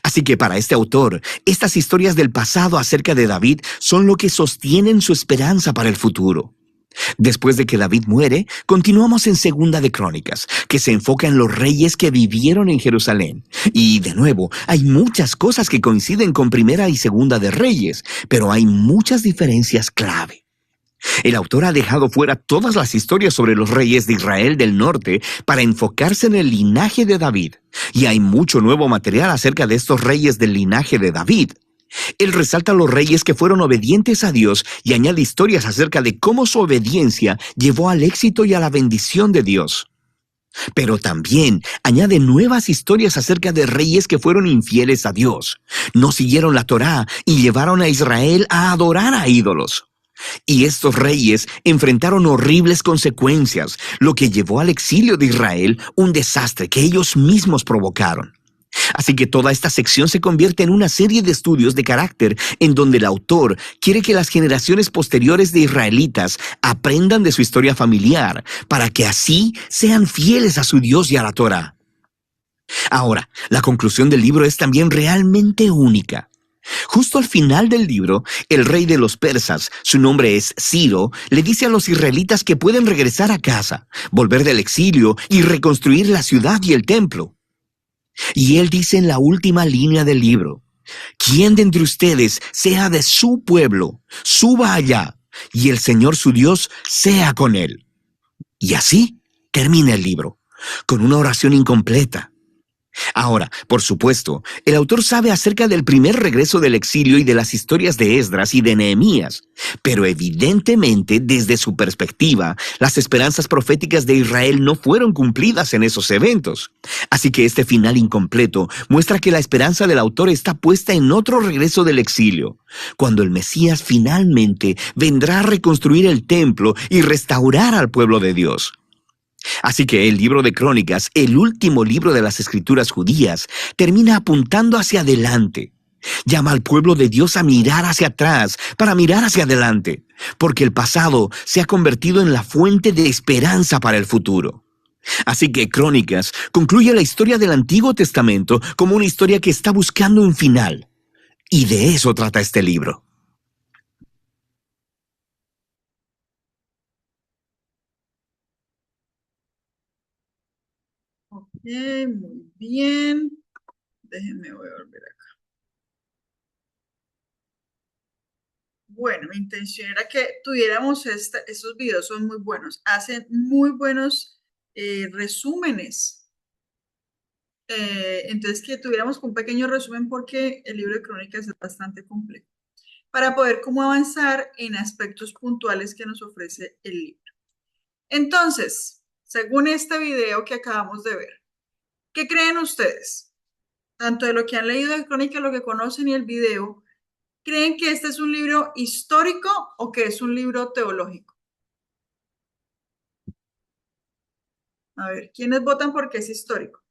Así que para este autor, estas historias del pasado acerca de David son lo que sostienen su esperanza para el futuro. Después de que David muere, continuamos en 2 de Crónicas, que se enfoca en los reyes que vivieron en Jerusalén. Y de nuevo, hay muchas cosas que coinciden con Primera y 2 de Reyes, pero hay muchas diferencias clave. El autor ha dejado fuera todas las historias sobre los reyes de Israel del norte para enfocarse en el linaje de David. Y hay mucho nuevo material acerca de estos reyes del linaje de David. Él resalta a los reyes que fueron obedientes a Dios y añade historias acerca de cómo su obediencia llevó al éxito y a la bendición de Dios. Pero también añade nuevas historias acerca de reyes que fueron infieles a Dios, no siguieron la Torá y llevaron a Israel a adorar a ídolos. Y estos reyes enfrentaron horribles consecuencias, lo que llevó al exilio de Israel, un desastre que ellos mismos provocaron. Así que toda esta sección se convierte en una serie de estudios de carácter en donde el autor quiere que las generaciones posteriores de israelitas aprendan de su historia familiar para que así sean fieles a su Dios y a la Torá. Ahora, la conclusión del libro es también realmente única. Justo al final del libro, el rey de los persas, su nombre es Ciro, le dice a los israelitas que pueden regresar a casa, volver del exilio y reconstruir la ciudad y el templo. Y él dice en la última línea del libro: quien de entre ustedes sea de su pueblo, suba allá, y el Señor su Dios sea con él. Y así termina el libro, con una oración incompleta. Ahora, por supuesto, el autor sabe acerca del primer regreso del exilio y de las historias de Esdras y de Nehemías, pero evidentemente, desde su perspectiva, las esperanzas proféticas de Israel no fueron cumplidas en esos eventos. Así que este final incompleto muestra que la esperanza del autor está puesta en otro regreso del exilio, cuando el Mesías finalmente vendrá a reconstruir el templo y restaurar al pueblo de Dios. Así que el libro de Crónicas, el último libro de las escrituras judías, termina apuntando hacia adelante. Llama al pueblo de Dios a mirar hacia atrás para mirar hacia adelante, porque el pasado se ha convertido en la fuente de esperanza para el futuro. Así que Crónicas concluye la historia del Antiguo Testamento como una historia que está buscando un final. Y de eso trata este libro. Ok, muy bien. Déjenme voy a volver acá. Bueno, mi intención era que tuviéramos estos videos, son muy buenos. Hacen muy buenos resúmenes. Entonces, que tuviéramos un pequeño resumen porque el libro de Crónicas es bastante complejo, para poder cómo avanzar en aspectos puntuales que nos ofrece el libro. Entonces, según este video que acabamos de ver, ¿qué creen ustedes? Tanto de lo que han leído de Crónica, lo que conocen y el video, ¿creen que este es un libro histórico o que es un libro teológico? A ver, ¿quiénes votan porque es histórico?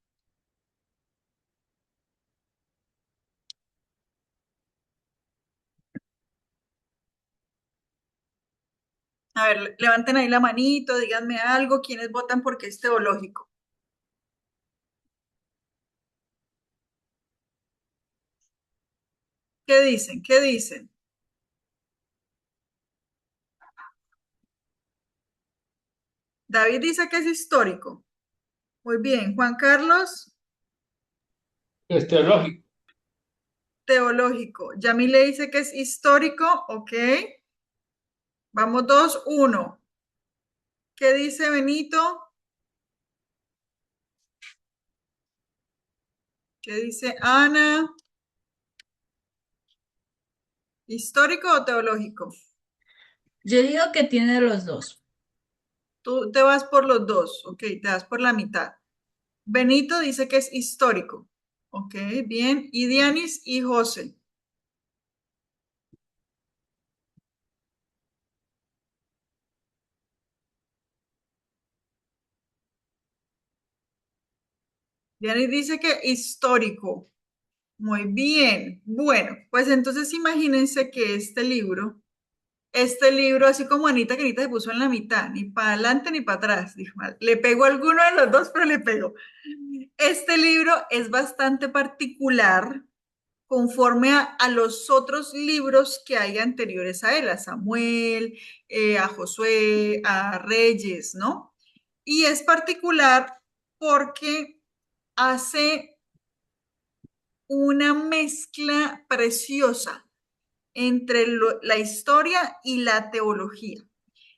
A ver, levanten ahí la manito, díganme algo, ¿quiénes votan porque es teológico? ¿Qué dicen? ¿Qué dicen? David dice que es histórico. Muy bien. Juan Carlos, Es teológico. teológico. Yamile dice que es histórico. Ok. Vamos 2-1. ¿Qué dice Benito? ¿Qué dice Ana? ¿Histórico o teológico? Yo digo que tiene los dos. Tú te vas por los dos. Ok, te vas por la mitad. Benito dice que es histórico. Ok, bien. Y Dianis y José. Dianis dice que histórico. Muy bien. Bueno, pues entonces imagínense que este libro, así como Anita, que Anita se puso en la mitad, ni para adelante ni para atrás, dijo, le pegó a alguno de los dos, pero le pegó. Este libro es bastante particular conforme a los otros libros que hay anteriores a él, a Samuel, a Josué, a Reyes, ¿no? Y es particular porque hace una mezcla preciosa entre la historia y la teología.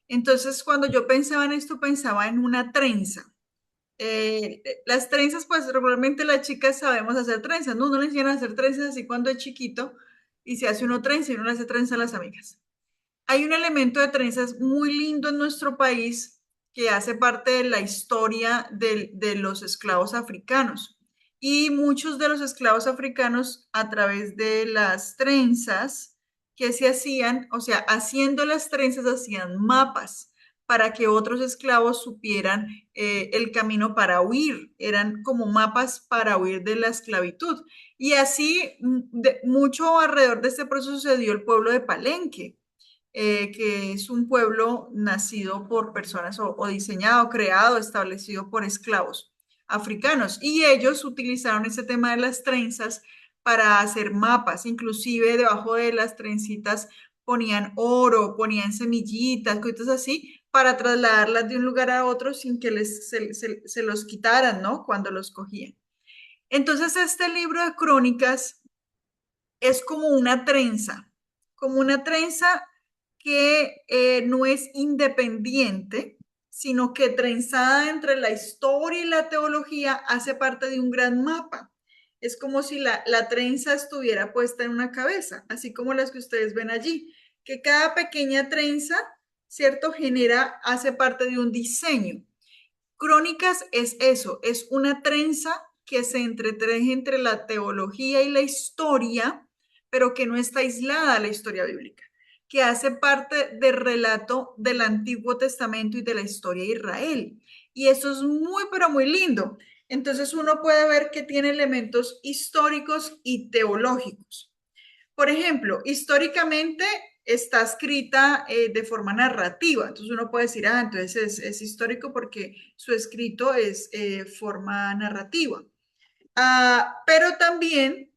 Entonces, cuando yo pensaba en esto, pensaba en una trenza. Las trenzas, pues regularmente las chicas sabemos hacer trenzas, ¿no? Uno le enseñan a hacer trenzas así cuando es chiquito y se hace uno trenza y uno le hace trenza a las amigas. Hay un elemento de trenzas muy lindo en nuestro país que hace parte de la historia de los esclavos africanos. Y muchos de los esclavos africanos, a través de las trenzas que se hacían, o sea, haciendo las trenzas hacían mapas para que otros esclavos supieran el camino para huir. Eran como mapas para huir de la esclavitud. Y así, mucho alrededor de este proceso se dio el pueblo de Palenque, que es un pueblo nacido por personas o diseñado, creado, establecido por esclavos africanos. Y ellos utilizaron ese tema de las trenzas para hacer mapas, inclusive debajo de las trencitas ponían oro, ponían semillitas, cosas así, para trasladarlas de un lugar a otro sin que se los quitaran, ¿no? Cuando los cogían. Entonces, este libro de crónicas es como una trenza que no es independiente, sino que trenzada entre la historia y la teología hace parte de un gran mapa. Es como si la trenza estuviera puesta en una cabeza, así como las que ustedes ven allí, que cada pequeña trenza, ¿cierto? Hace parte de un diseño. Crónicas es eso, es una trenza que se entreteje entre la teología y la historia, pero que no está aislada a la historia bíblica, que hace parte del relato del Antiguo Testamento y de la historia de Israel. Y eso es muy, pero muy lindo. Entonces uno puede ver que tiene elementos históricos y teológicos. Por ejemplo, históricamente está escrita de forma narrativa. Entonces uno puede decir, entonces es histórico porque su escrito es forma narrativa. Pero también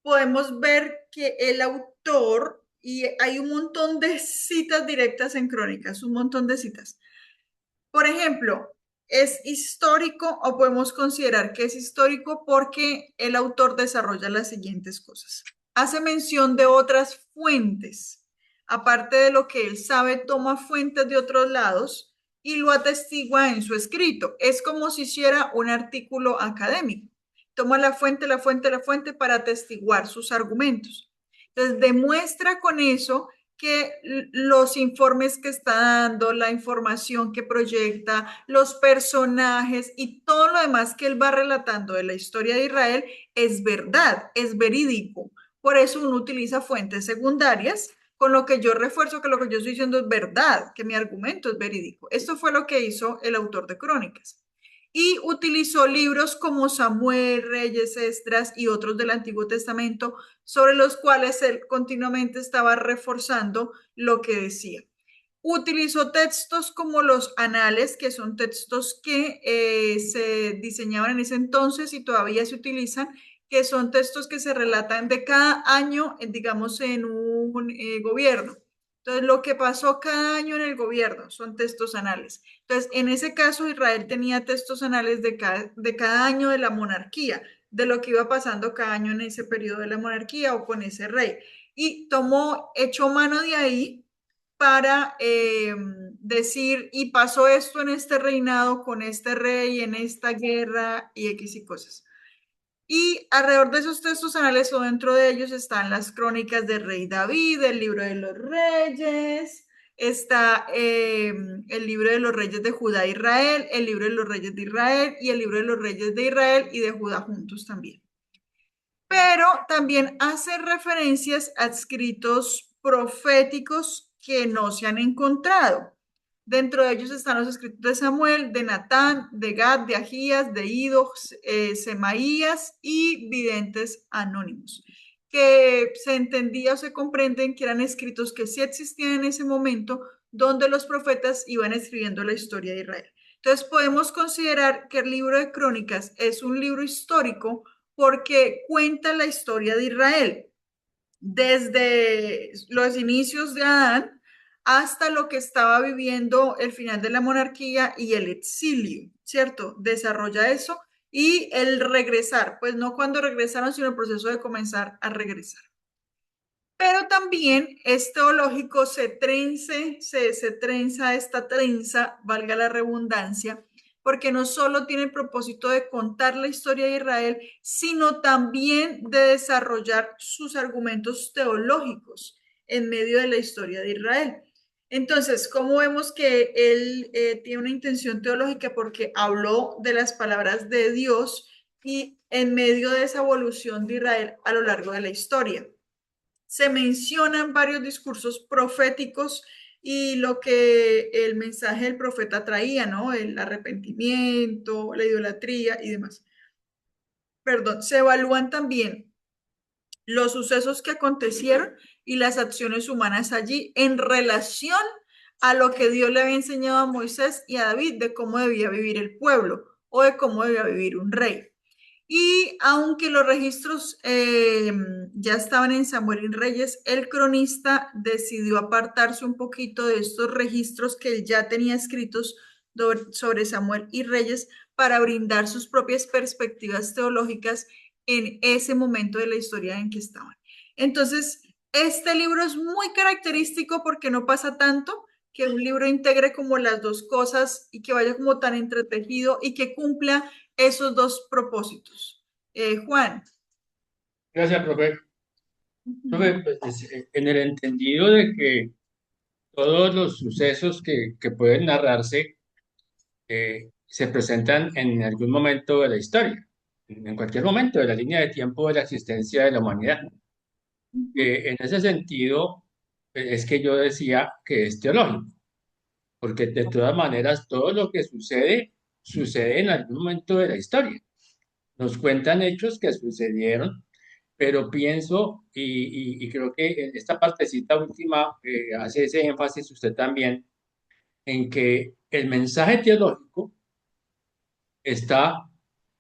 podemos ver que el autor, y hay un montón de citas directas en Crónicas, un montón de citas. Por ejemplo, es histórico o podemos considerar que es histórico porque el autor desarrolla las siguientes cosas. Hace mención de otras fuentes. Aparte de lo que él sabe, toma fuentes de otros lados y lo atestigua en su escrito. Es como si hiciera un artículo académico. Toma la fuente para atestiguar sus argumentos. Entonces, demuestra con eso que los informes que está dando, la información que proyecta, los personajes y todo lo demás que él va relatando de la historia de Israel es verdad, es verídico. Por eso uno utiliza fuentes secundarias, con lo que yo refuerzo que lo que yo estoy diciendo es verdad, que mi argumento es verídico. Esto fue lo que hizo el autor de Crónicas. Y utilizó libros como Samuel, Reyes, Esdras y otros del Antiguo Testamento, sobre los cuales él continuamente estaba reforzando lo que decía. Utilizó textos como los anales, que son textos que se diseñaban en ese entonces y todavía se utilizan, que son textos que se relatan de cada año, digamos, en un gobierno. Entonces, lo que pasó cada año en el gobierno son textos anales. Entonces, en ese caso, Israel tenía textos anales de cada año de la monarquía, de lo que iba pasando cada año en ese periodo de la monarquía o con ese rey. Y echó mano de ahí para decir, y pasó esto en este reinado, con este rey, en esta guerra, y X y cosas. Y alrededor de esos textos anales o dentro de ellos están las crónicas del rey David, el libro de los reyes, está el libro de los reyes de Judá e Israel, el libro de los reyes de Israel y el libro de los reyes de Israel y de Judá juntos también. Pero también hace referencias a escritos proféticos que no se han encontrado. Dentro de ellos están los escritos de Samuel, de Natán, de Gad, de Ahías, de Ido, Semaías y videntes anónimos, que se entendía o se comprenden que eran escritos que sí existían en ese momento, donde los profetas iban escribiendo la historia de Israel. Entonces podemos considerar que el libro de Crónicas es un libro histórico porque cuenta la historia de Israel desde los inicios de Adán hasta lo que estaba viviendo el final de la monarquía y el exilio, ¿cierto? Desarrolla eso y el regresar, pues no cuando regresaron, sino el proceso de comenzar a regresar. Pero también es teológico, se trenza esta trenza, valga la redundancia, porque no solo tiene el propósito de contar la historia de Israel, sino también de desarrollar sus argumentos teológicos en medio de la historia de Israel. Entonces, ¿cómo vemos que él tiene una intención teológica? Porque habló de las palabras de Dios y en medio de esa evolución de Israel a lo largo de la historia. Se mencionan varios discursos proféticos y lo que el mensaje del profeta traía, ¿no? El arrepentimiento, la idolatría y demás. Perdón, se evalúan también los sucesos que acontecieron y las acciones humanas allí en relación a lo que Dios le había enseñado a Moisés y a David de cómo debía vivir el pueblo o de cómo debía vivir un rey. Y aunque los registros ya estaban en Samuel y Reyes, el cronista decidió apartarse un poquito de estos registros que él ya tenía escritos sobre Samuel y Reyes para brindar sus propias perspectivas teológicas en ese momento de la historia en que estaban. Entonces, este libro es muy característico porque no pasa tanto que un libro integre como las dos cosas y que vaya como tan entretejido y que cumpla esos dos propósitos. Juan. Gracias, profe. Profe, pues, en el entendido de que todos los sucesos que pueden narrarse se presentan en algún momento de la historia, en cualquier momento de la línea de tiempo de la existencia de la humanidad. En ese sentido, es que yo decía que es teológico, porque de todas maneras todo lo que sucede, sucede en algún momento de la historia. Nos cuentan hechos que sucedieron, pero pienso, y creo que en esta partecita última hace ese énfasis usted también, en que el mensaje teológico está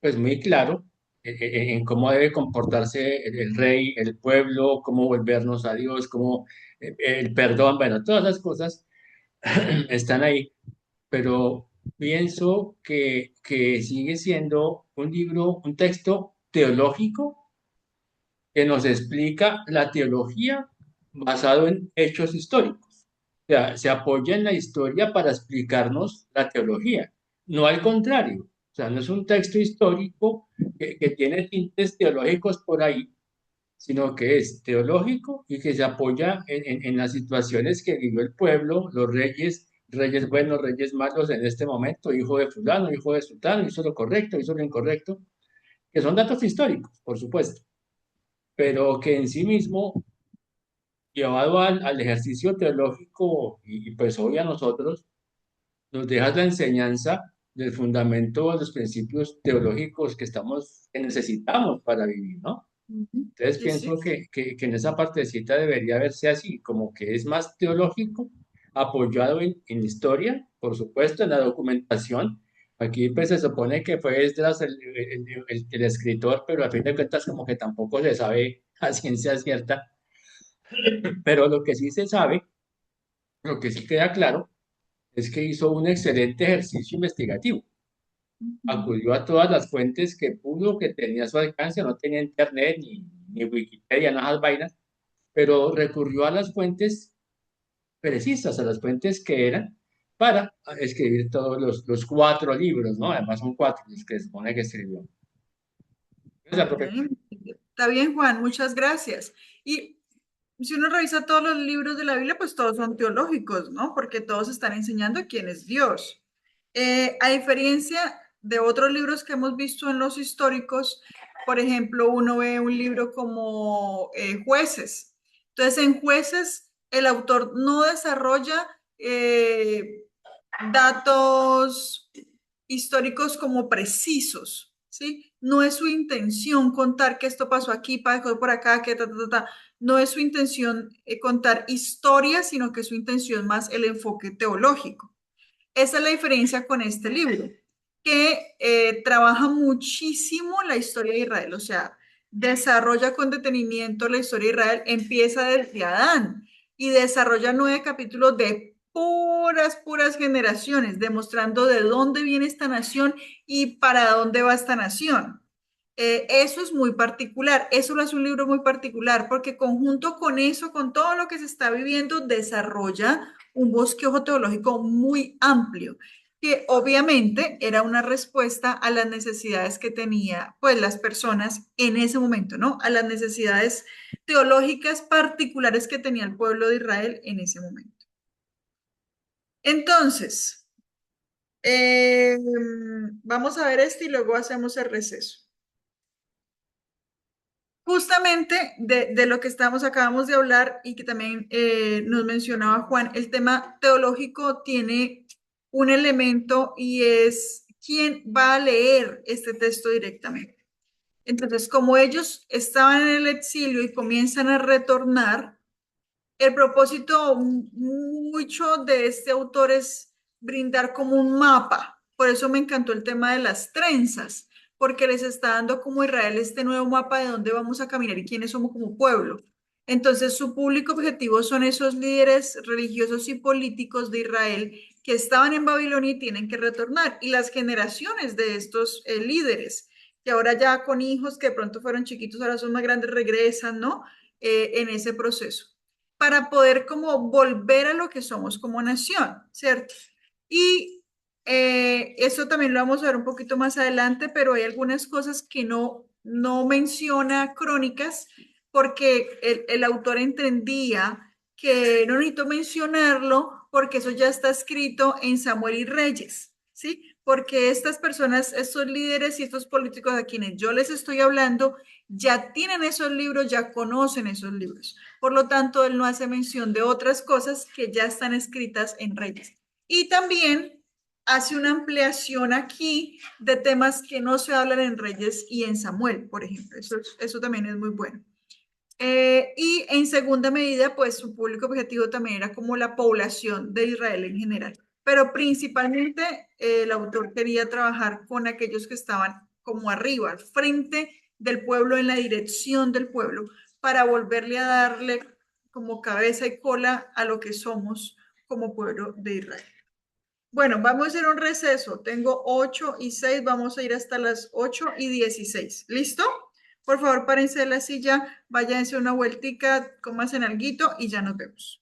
pues muy claro en cómo debe comportarse el rey, el pueblo, cómo volvernos a Dios, cómo el perdón, bueno, todas las cosas están ahí, pero pienso que sigue siendo un libro, un texto teológico que nos explica la teología basado en hechos históricos. O sea, se apoya en la historia para explicarnos la teología, no al contrario. O sea, no es un texto histórico que tiene tintes teológicos por ahí, sino que es teológico y que se apoya en las situaciones que vivió el pueblo, los reyes, reyes buenos, reyes malos en este momento, hijo de fulano, hijo de sultano, hizo lo correcto, hizo lo incorrecto, que son datos históricos, por supuesto, pero que en sí mismo, llevado al ejercicio teológico y pues hoy a nosotros, nos deja la enseñanza del fundamento de los principios teológicos que necesitamos para vivir, ¿no? Entonces Sí, sí. pienso que en esa partecita debería verse así, como que es más teológico, apoyado en historia, por supuesto, en la documentación. Aquí pues se supone que fue Esdras el escritor, pero a fin de cuentas como que tampoco se sabe a ciencia cierta. Pero lo que sí se sabe, lo que sí queda claro, es que hizo un excelente ejercicio investigativo. Acudió a todas las fuentes que pudo, que tenía a su alcance, no tenía internet ni Wikipedia, nada de esas vainas, pero recurrió a las fuentes precisas, a las fuentes que eran para escribir todos los cuatro libros, ¿no? Además son cuatro los que se supone que escribió. Gracias, Ok. profe. Está bien, Juan, muchas gracias. Y si uno revisa todos los libros de la Biblia, pues todos son teológicos, ¿no? Porque todos están enseñando quién es Dios. A diferencia de otros libros que hemos visto en los históricos, por ejemplo, uno ve un libro como Jueces. Entonces, en Jueces, el autor no desarrolla datos históricos como precisos, ¿sí? No es su intención contar que esto pasó aquí, pasó por acá, que ta, ta, ta, ta. No es su intención contar historias, sino que es su intención más el enfoque teológico. Esa es la diferencia con este libro, que trabaja muchísimo la historia de Israel, o sea, desarrolla con detenimiento la historia de Israel, empieza desde Adán y desarrolla 9 capítulos de puras generaciones, demostrando de dónde viene esta nación y para dónde va esta nación. Eso es muy particular, eso lo hace un libro muy particular, porque conjunto con eso, con todo lo que se está viviendo, desarrolla un bosquejo teológico muy amplio, que obviamente era una respuesta a las necesidades que tenía pues las personas en ese momento, ¿no? A las necesidades teológicas particulares que tenía el pueblo de Israel en ese momento. Entonces, vamos a ver este y luego hacemos el receso. justamente de lo que acabamos de hablar y que también nos mencionaba Juan, el tema teológico tiene un elemento y es quién va a leer este texto directamente. Entonces, como ellos estaban en el exilio y comienzan a retornar, el propósito mucho de este autor es brindar como un mapa. Por eso me encantó el tema de las trenzas, porque les está dando como a Israel este nuevo mapa de dónde vamos a caminar y quiénes somos como pueblo. Entonces, su público objetivo son esos líderes religiosos y políticos de Israel que estaban en Babilonia y tienen que retornar, y las generaciones de estos líderes, que ahora ya con hijos que de pronto fueron chiquitos, ahora son más grandes, regresan, ¿no? En ese proceso para poder como volver a lo que somos como nación, ¿cierto? Y eso también lo vamos a ver un poquito más adelante, pero hay algunas cosas que no menciona Crónicas porque el autor entendía que no necesito mencionarlo porque eso ya está escrito en Samuel y Reyes, ¿sí? Porque estas personas, estos líderes y estos políticos a quienes yo les estoy hablando, ya tienen esos libros, ya conocen esos libros. Por lo tanto, él no hace mención de otras cosas que ya están escritas en Reyes. Y también hace una ampliación aquí de temas que no se hablan en Reyes y en Samuel, por ejemplo. Eso también es muy bueno. Y en segunda medida, pues su público objetivo también era como la población de Israel en general. Pero principalmente el autor quería trabajar con aquellos que estaban como arriba, al frente del pueblo, en la dirección del pueblo, para volverle a darle como cabeza y cola a lo que somos como pueblo de Israel. Bueno, vamos a hacer un receso. Tengo 8 y 6, vamos a ir hasta las 8 y 16. ¿Listo? Por favor, párense de la silla, váyanse una vueltica, cómanse alguito y ya nos vemos.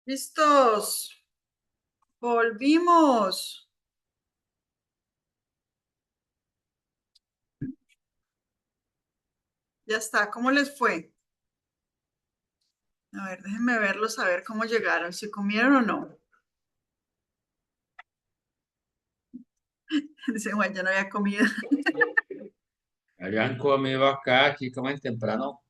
¿Listos? Volvimos. Ya está, ¿cómo les fue? A ver, déjenme verlos, a ver cómo llegaron, si comieron o no. Dice, bueno, ya no había comido. Habían comido acá, aquí comen temprano.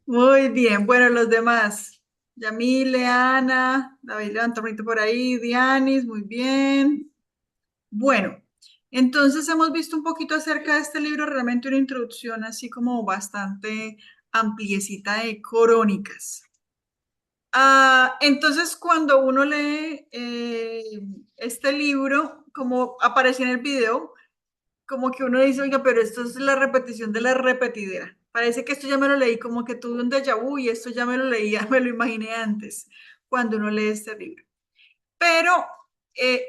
Muy bien, bueno, los demás. Yamile, Ana, David levantó un por ahí, Dianis, muy bien. Bueno, entonces hemos visto un poquito acerca de este libro, realmente una introducción así como bastante ampliecita de crónicas. Entonces, cuando uno lee este libro, como aparecía en el video, como que uno dice, oiga, pero esto es la repetición de la repetidera. Parece que esto ya me lo leí, como que tuve un déjà vu y esto ya me lo leía, me lo imaginé antes, cuando uno lee este libro. Pero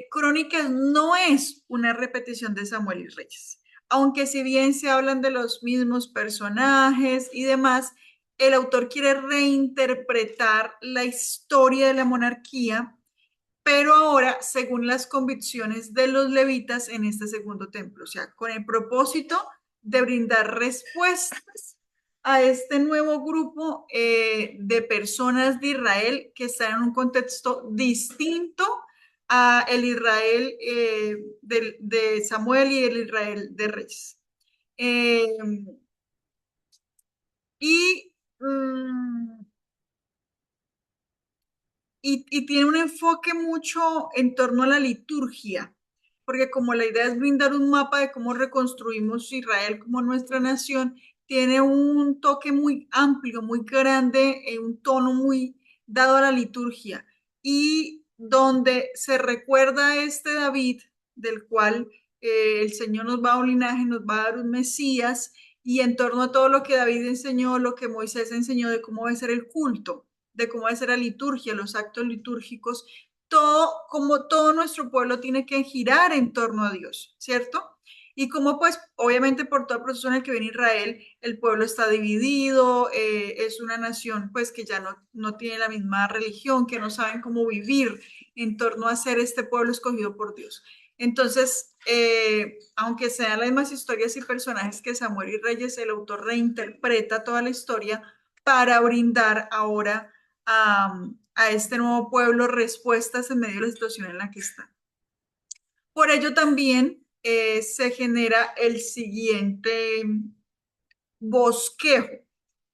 Crónicas no es una repetición de Samuel y Reyes. Aunque si bien se hablan de los mismos personajes y demás, el autor quiere reinterpretar la historia de la monarquía, pero ahora según las convicciones de los levitas en este segundo templo, o sea, con el propósito de brindar respuestas a este nuevo grupo de personas de Israel que están en un contexto distinto a el Israel de Samuel y el Israel de Reyes. Eh, y y tiene un enfoque mucho en torno a la liturgia, porque como la idea es brindar un mapa de cómo reconstruimos Israel como nuestra nación, tiene un toque muy amplio, muy grande, un tono muy dado a la liturgia, y donde se recuerda a este David, del cual el Señor nos va a dar un linaje, nos va a dar un Mesías, y en torno a todo lo que David enseñó, lo que Moisés enseñó de cómo va a ser el culto, de cómo va a ser la liturgia, los actos litúrgicos, todo, como todo nuestro pueblo tiene que girar en torno a Dios, ¿cierto? Y como pues obviamente por todo el proceso en el que viene Israel, el pueblo está dividido, es una nación pues que ya no tiene la misma religión, que no saben cómo vivir en torno a ser este pueblo escogido por Dios. Entonces, aunque sean las mismas historias y personajes que Samuel y Reyes, el autor reinterpreta toda la historia para brindar ahora a este nuevo pueblo respuestas en medio de la situación en la que está. Por ello también se genera el siguiente bosquejo,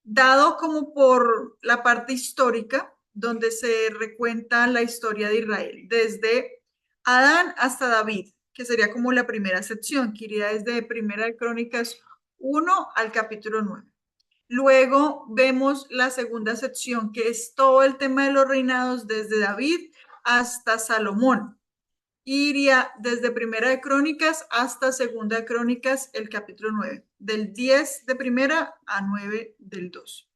dado como por la parte histórica, donde se recuenta la historia de Israel, desde Adán hasta David, que sería como la primera sección, que iría desde Primera de Crónicas 1 al capítulo 9. Luego vemos la segunda sección, que es todo el tema de los reinados desde David hasta Salomón. Iría desde Primera de Crónicas hasta Segunda de Crónicas, el capítulo 9, del 10 de Primera a 9 del 2.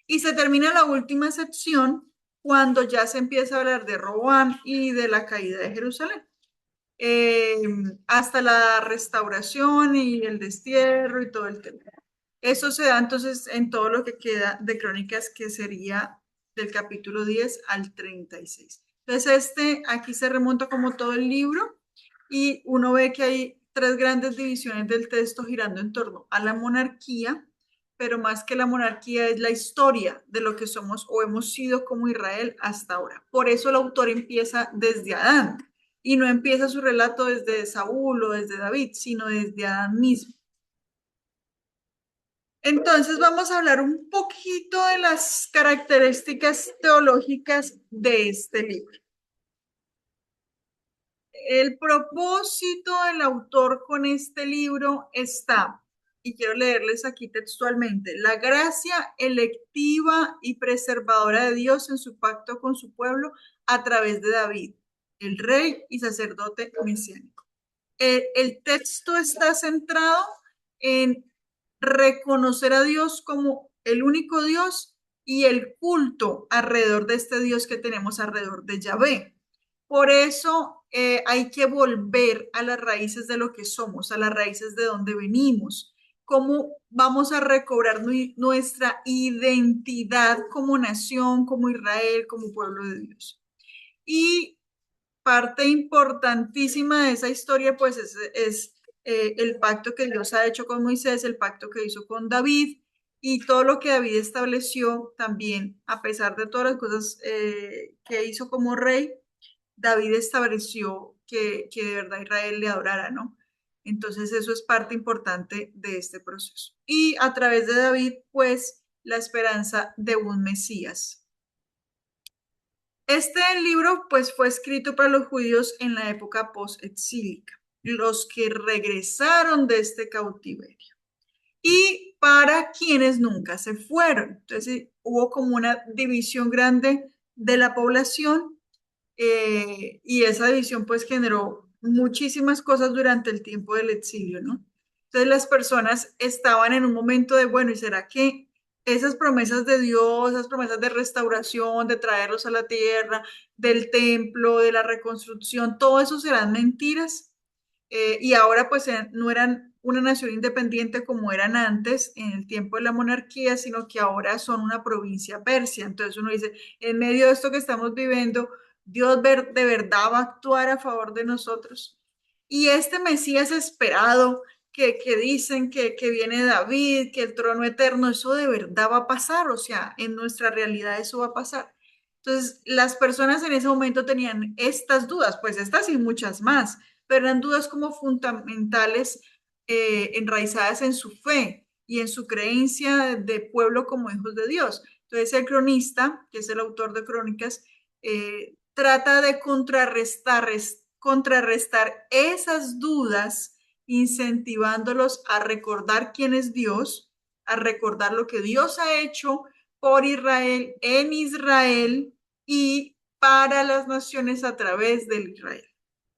Y se termina la última sección cuando ya se empieza a hablar de Roboam y de la caída de Jerusalén. Hasta la restauración y el destierro y todo el tema. Eso se da entonces en todo lo que queda de Crónicas, que sería del capítulo 10 al 36. Entonces, aquí se remonta como todo el libro y uno ve que hay tres grandes divisiones del texto girando en torno a la monarquía, pero más que la monarquía es la historia de lo que somos o hemos sido como Israel hasta ahora. Por eso el autor empieza desde Adán y no empieza su relato desde Saúl o desde David, sino desde Adán mismo. Entonces vamos a hablar un poquito de las características teológicas de este libro. El propósito del autor con este libro está, y quiero leerles aquí textualmente, la gracia electiva y preservadora de Dios en su pacto con su pueblo a través de David, el rey y sacerdote mesiánico. El texto está centrado en reconocer a Dios como el único Dios y el culto alrededor de este Dios que tenemos alrededor de Yahvé. Por eso hay que volver a las raíces de lo que somos, a las raíces de donde venimos. cómo vamos a recobrar nuestra identidad como nación, como Israel, como pueblo de Dios. Y parte importantísima de esa historia, pues es el pacto que Dios ha hecho con Moisés, el pacto que hizo con David y todo lo que David estableció también, a pesar de todas las cosas que hizo como rey, David estableció que de verdad Israel le adorara, ¿no? Entonces eso es parte importante de este proceso. Y a través de David, pues, la esperanza de un Mesías. Este libro, pues, fue escrito para los judíos en la época post-exílica, los que regresaron de este cautiverio, y para quienes nunca se fueron. Entonces, hubo como una división grande de la población y esa división pues generó muchísimas cosas durante el tiempo del exilio, ¿no? Entonces las personas estaban en un momento de, bueno, ¿y será que esas promesas de Dios, esas promesas de restauración, de traerlos a la tierra, del templo, de la reconstrucción, todo eso serán mentiras? Y ahora pues no eran una nación independiente como eran antes en el tiempo de la monarquía, sino que ahora son una provincia persia. Entonces uno dice, en medio de esto que estamos viviendo, Dios de verdad va a actuar a favor de nosotros. Y este Mesías esperado que dicen que viene David, que el trono eterno, eso de verdad va a pasar, o sea, en nuestra realidad eso va a pasar. Entonces, las personas en ese momento tenían estas dudas, pues estas y muchas más, pero eran dudas como fundamentales, enraizadas en su fe y en su creencia de pueblo como hijos de Dios. Entonces, el cronista, que es el autor de Crónicas, trata de contrarrestar esas dudas, incentivándolos a recordar quién es Dios, a recordar lo que Dios ha hecho por Israel, en Israel y para las naciones a través del Israel.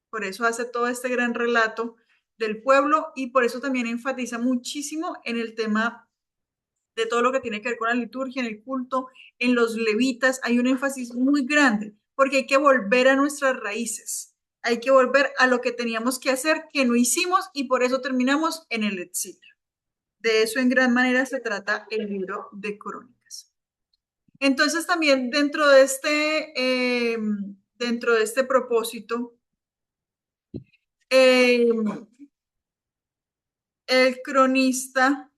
Por eso hace todo este gran relato del pueblo y por eso también enfatiza muchísimo en el tema de todo lo que tiene que ver con la liturgia, en el culto, en los levitas. Hay un énfasis muy grande porque hay que volver a nuestras raíces. Hay que volver a lo que teníamos que hacer, que no hicimos y por eso terminamos en el exilio. De eso en gran manera se trata el libro de Crónicas. Entonces también dentro de este propósito, el cronista,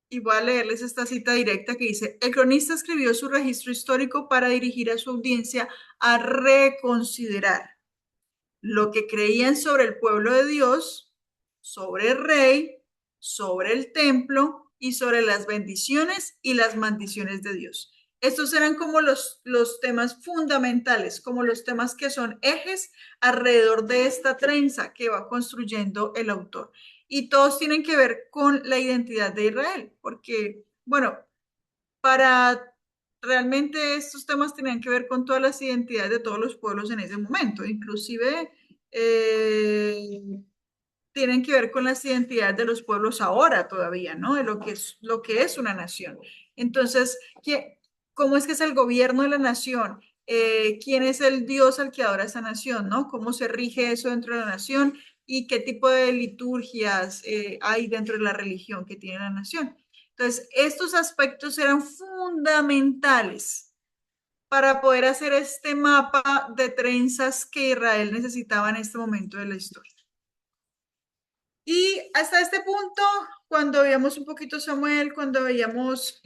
y voy a leerles esta cita directa que dice, el cronista escribió su registro histórico para dirigir a su audiencia a reconsiderar lo que creían sobre el pueblo de Dios, sobre el rey, sobre el templo y sobre las bendiciones y las maldiciones de Dios. Estos eran como los temas fundamentales, como los temas que son ejes alrededor de esta trenza que va construyendo el autor. Y todos tienen que ver con la identidad de Israel, porque, bueno, para realmente estos temas tenían que ver con todas las identidades de todos los pueblos en ese momento, inclusive tienen que ver con las identidades de los pueblos ahora todavía, ¿no? De lo que es una nación. Entonces, ¿cómo es que es el gobierno de la nación? ¿Quién es el Dios al que adora esa nación, ¿no? ¿Cómo se rige eso dentro de la nación? ¿Y qué tipo de liturgias hay dentro de la religión que tiene la nación? Entonces, estos aspectos eran fundamentales para poder hacer este mapa de trenzas que Israel necesitaba en este momento de la historia. Y hasta este punto, cuando veíamos un poquito Samuel, cuando veíamos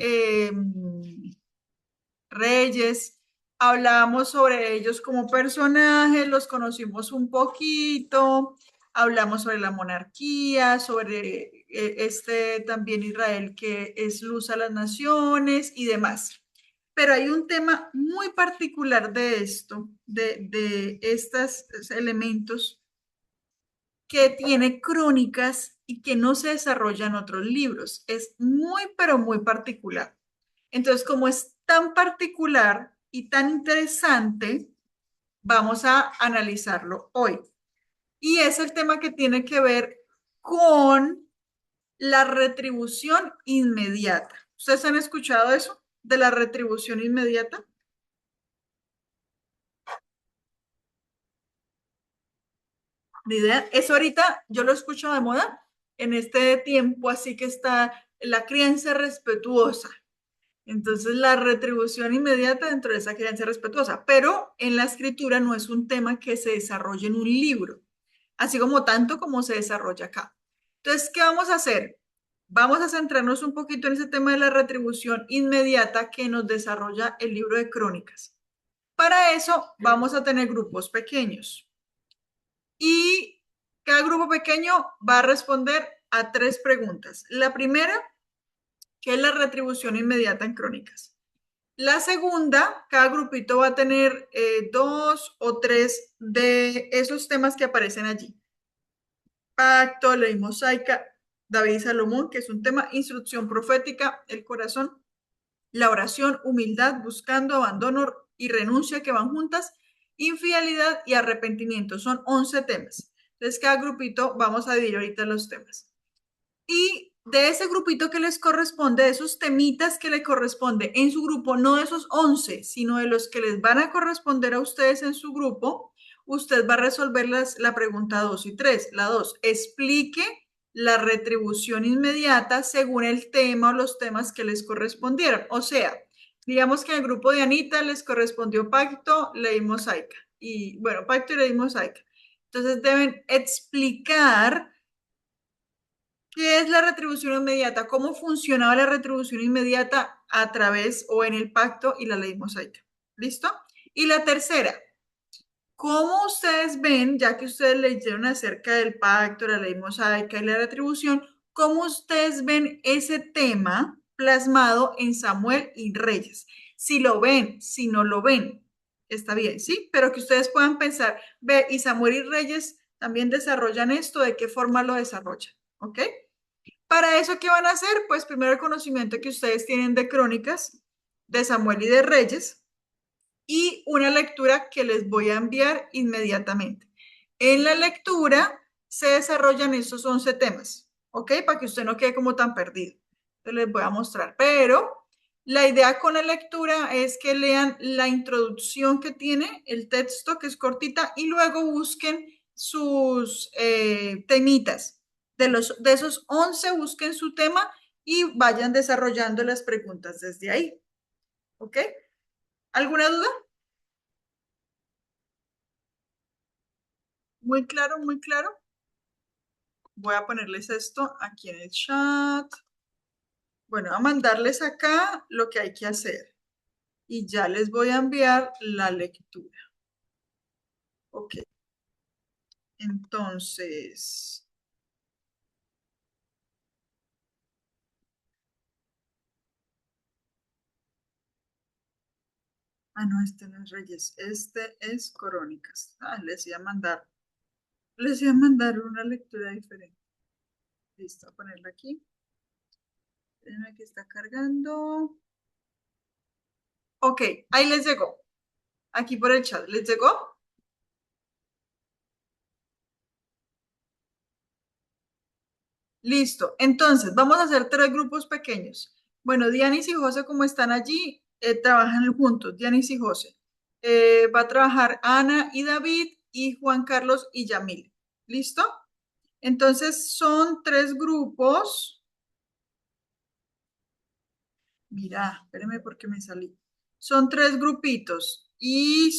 Reyes, hablábamos sobre ellos como personajes, los conocimos un poquito, hablamos sobre la monarquía, sobre también Israel que es luz a las naciones y demás. Pero hay un tema muy particular de esto, de estos elementos que tiene Crónicas y que no se desarrolla en otros libros. Es muy, pero muy particular. Entonces, como es tan particular y tan interesante, vamos a analizarlo hoy. Y es el tema que tiene que ver con la retribución inmediata. ¿Ustedes han escuchado eso de la retribución inmediata? ¿Ni idea? Eso ahorita yo lo escucho de moda. en este tiempo, así que está la crianza respetuosa. Entonces, la retribución inmediata dentro de esa crianza respetuosa, pero en la escritura no es un tema que se desarrolle en un libro, así como tanto como se desarrolla acá. Entonces, ¿qué vamos a hacer? Vamos a centrarnos un poquito en ese tema de la retribución inmediata que nos desarrolla el libro de Crónicas. Para eso vamos a tener grupos pequeños y cada grupo pequeño va a responder a 3 preguntas. La primera, ¿qué es la retribución inmediata en Crónicas? La segunda, cada grupito va a tener 2 o 3 de esos temas que aparecen allí. Pacto, ley mosaica, David y Salomón, que es un tema, instrucción profética, el corazón, la oración, humildad, buscando, abandono y renuncia que van juntas, infidelidad y arrepentimiento. Son 11 temas. Entonces, cada grupito vamos a dividir ahorita los temas. Y de ese grupito que les corresponde, de esos temitas que le corresponde en su grupo, no de esos 11, sino de los que les van a corresponder a ustedes en su grupo, usted va a resolver la pregunta 2 y 3. La 2, explique la retribución inmediata según el tema o los temas que les correspondieron. O sea, digamos que en el grupo de Anita les correspondió pacto, ley mosaica. Y bueno, pacto y ley mosaica. Entonces deben explicar ¿qué es la retribución inmediata? ¿Cómo funcionaba la retribución inmediata a través o en el pacto y la ley mosaica? ¿Listo? Y la tercera, ¿cómo ustedes ven, ya que ustedes leyeron acerca del pacto, la ley mosaica y la retribución, cómo ustedes ven ese tema plasmado en Samuel y Reyes? Si lo ven, si no lo ven, está bien, ¿sí? Pero que ustedes puedan pensar, ve, y Samuel y Reyes también desarrollan esto, ¿de qué forma lo desarrollan? ¿Ok? Para eso, ¿qué van a hacer? Pues primero el conocimiento que ustedes tienen de Crónicas, de Samuel y de Reyes, y una lectura que les voy a enviar inmediatamente. En la lectura se desarrollan esos 11 temas, ¿ok? Para que usted no quede como tan perdido. Entonces les voy a mostrar, pero la idea con la lectura es que lean la introducción que tiene el texto, que es cortita, y luego busquen sus temitas. De esos 11, busquen su tema y vayan desarrollando las preguntas desde ahí. ¿Ok? ¿Alguna duda? Muy claro, muy claro. Voy a ponerles esto aquí en el chat. Bueno, a mandarles acá lo que hay que hacer. Y ya les voy a enviar la lectura. Ok. Entonces, no, este no es Reyes, este es Crónicas. Les iba a mandar una lectura diferente. Listo, a ponerla aquí. Espérenme que está cargando. Ok, ahí les llegó. Aquí por el chat, ¿les llegó? Listo. Entonces, vamos a hacer 3 grupos pequeños. Bueno, Dianis y José, como están allí, trabajan juntos, Dianis y José. Va a trabajar Ana y David y Juan Carlos y Yamil. ¿Listo? Entonces, son 3 grupos. Mira, espérenme porque me salí. Son 3 grupitos y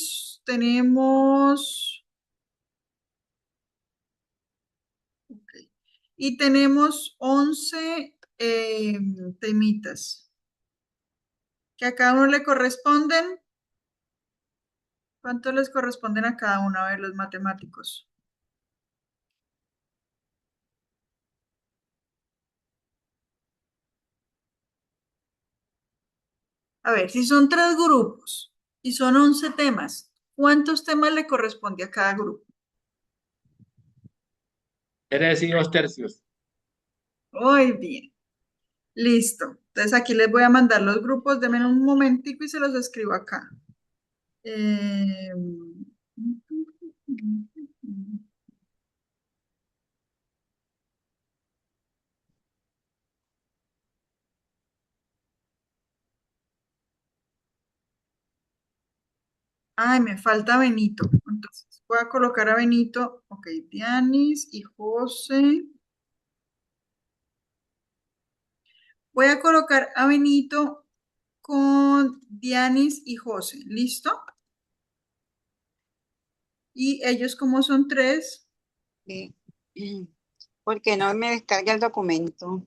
tenemos... Okay. Y tenemos 11 temitas que a cada uno le corresponden. ¿Cuánto les corresponden a cada uno? A ver, los matemáticos. A ver, si son 3 grupos y son 11 temas, ¿cuántos temas le corresponde a cada grupo? Quiere decir 2 tercios. Muy bien, listo. Entonces aquí les voy a mandar los grupos. Denme un momentico y se los escribo acá. Eh... Ay, me falta Benito. Entonces voy a colocar a Benito. Ok, Dianis y José. Voy a colocar a Benito con Dianis y José. ¿Listo? Y ellos como son tres, Eh, Porque no me descarga el documento.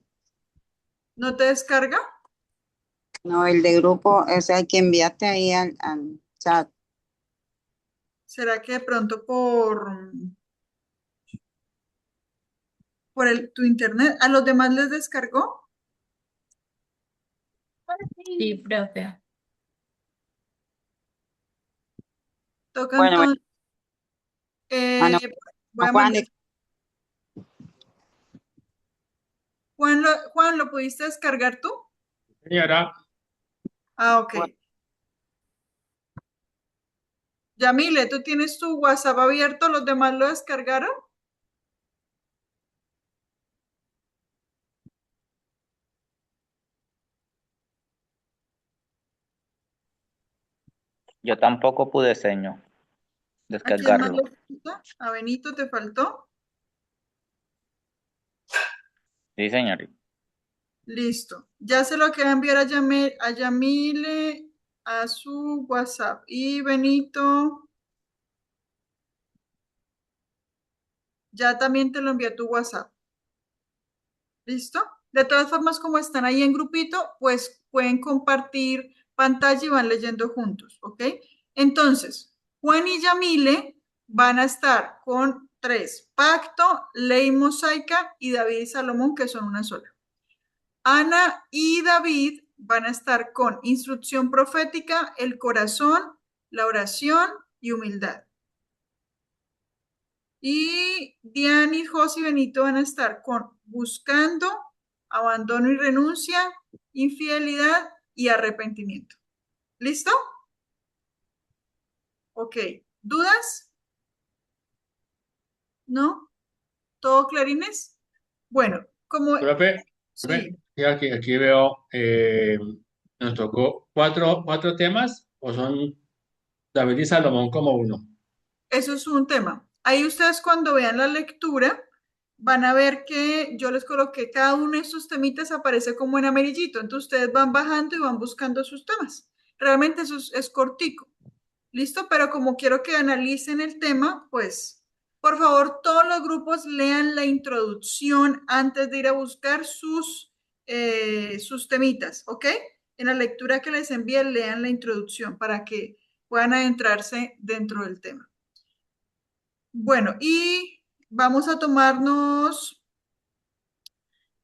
¿no te descarga? No, el de grupo, o sea, el que enviaste ahí al chat. ¿Será que de pronto por tu internet a los demás les descargó? Sí, profe. Toca Bueno, bueno. entonces, Ah, no, voy no, a Juan, mandar. Juan, ¿lo pudiste descargar tú? Señora, Ah, ok. Yamile, ¿tú tienes tu WhatsApp abierto? ¿Los demás lo descargaron? Yo tampoco pude, señor, ¿A quién más descargarlo. le falta? ¿A Benito te faltó? Sí, señorita. Listo. Ya se lo queda enviar a Yamile a su WhatsApp. Y Benito, ya también te lo envié a tu WhatsApp. ¿Listo? De todas formas, como están ahí en grupito, pues pueden compartir pantalla y van leyendo juntos, ¿ok? Entonces, Juan y Yamile van a estar con tres, Pacto, Ley Mosaica y David y Salomón, que son una sola. Ana y David van a estar con instrucción profética, el corazón, la oración y humildad. Y Diane, José y Benito van a estar con buscando, abandono y renuncia, infidelidad y arrepentimiento. ¿Listo? Ok. ¿Dudas? ¿No? ¿Todo clarines? Bueno, como profe, sí, sí, aquí veo, nos tocó cuatro temas, o son David y Salomón como uno. eso es un tema. Ahí ustedes cuando vean la lectura van a ver que yo les coloqué cada uno de estos temitas aparece como en amarillito. Entonces ustedes van bajando y van buscando sus temas. Realmente eso es cortico. ¿Listo? Pero como quiero que analicen el tema, pues por favor todos los grupos lean la introducción antes de ir a buscar sus temitas, ¿ok? En la lectura que les envíe, lean la introducción para que puedan adentrarse dentro del tema. Bueno, y vamos a tomarnos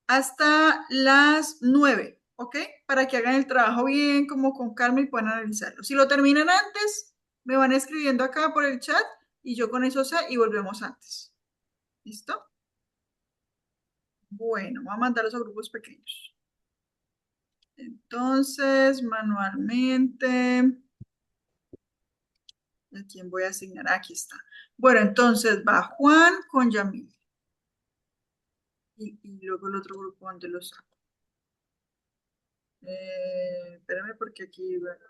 hasta las 9, ¿ok? Para que hagan el trabajo bien, como con calma y puedan analizarlo. Si lo terminan antes, me van escribiendo acá por el chat y yo con eso sé y volvemos antes. ¿Listo? Bueno, voy a mandarlos a grupos pequeños. Entonces, manualmente, ¿a quién voy a asignar? Aquí está. Bueno, entonces va Juan con Yamil. Y luego el otro grupo donde los saco. Espérame porque aquí, bueno,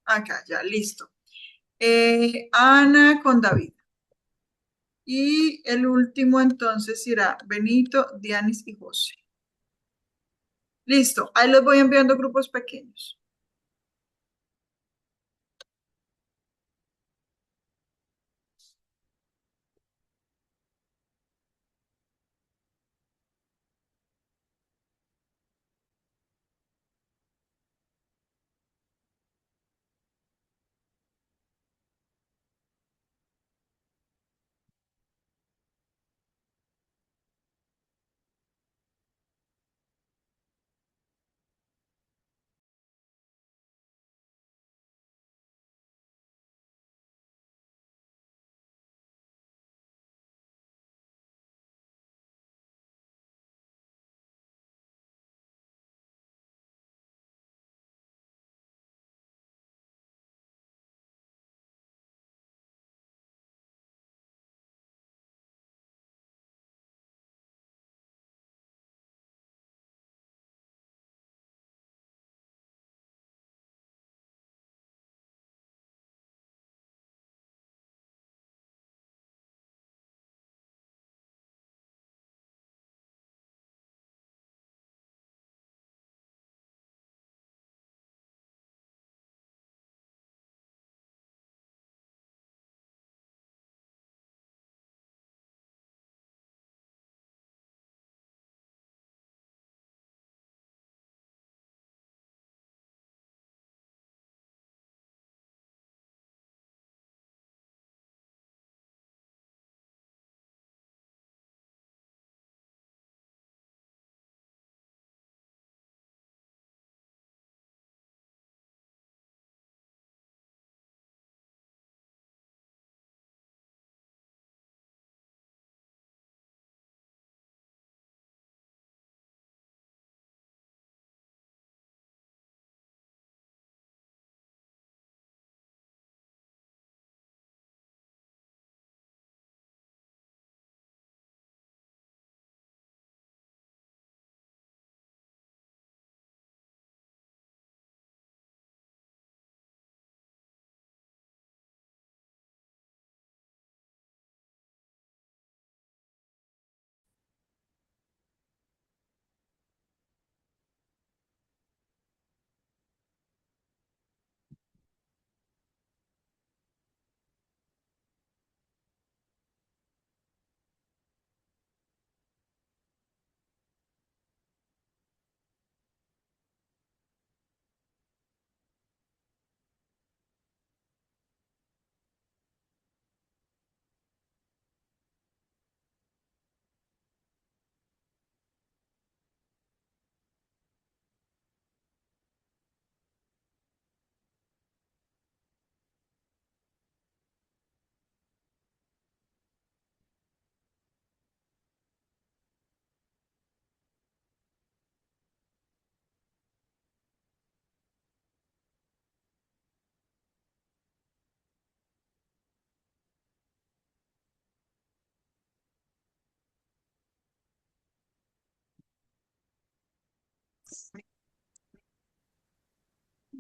acá, ya, listo. Ana con David. Y el último entonces será Benito, Dianis y José. Listo, ahí los voy enviando grupos pequeños.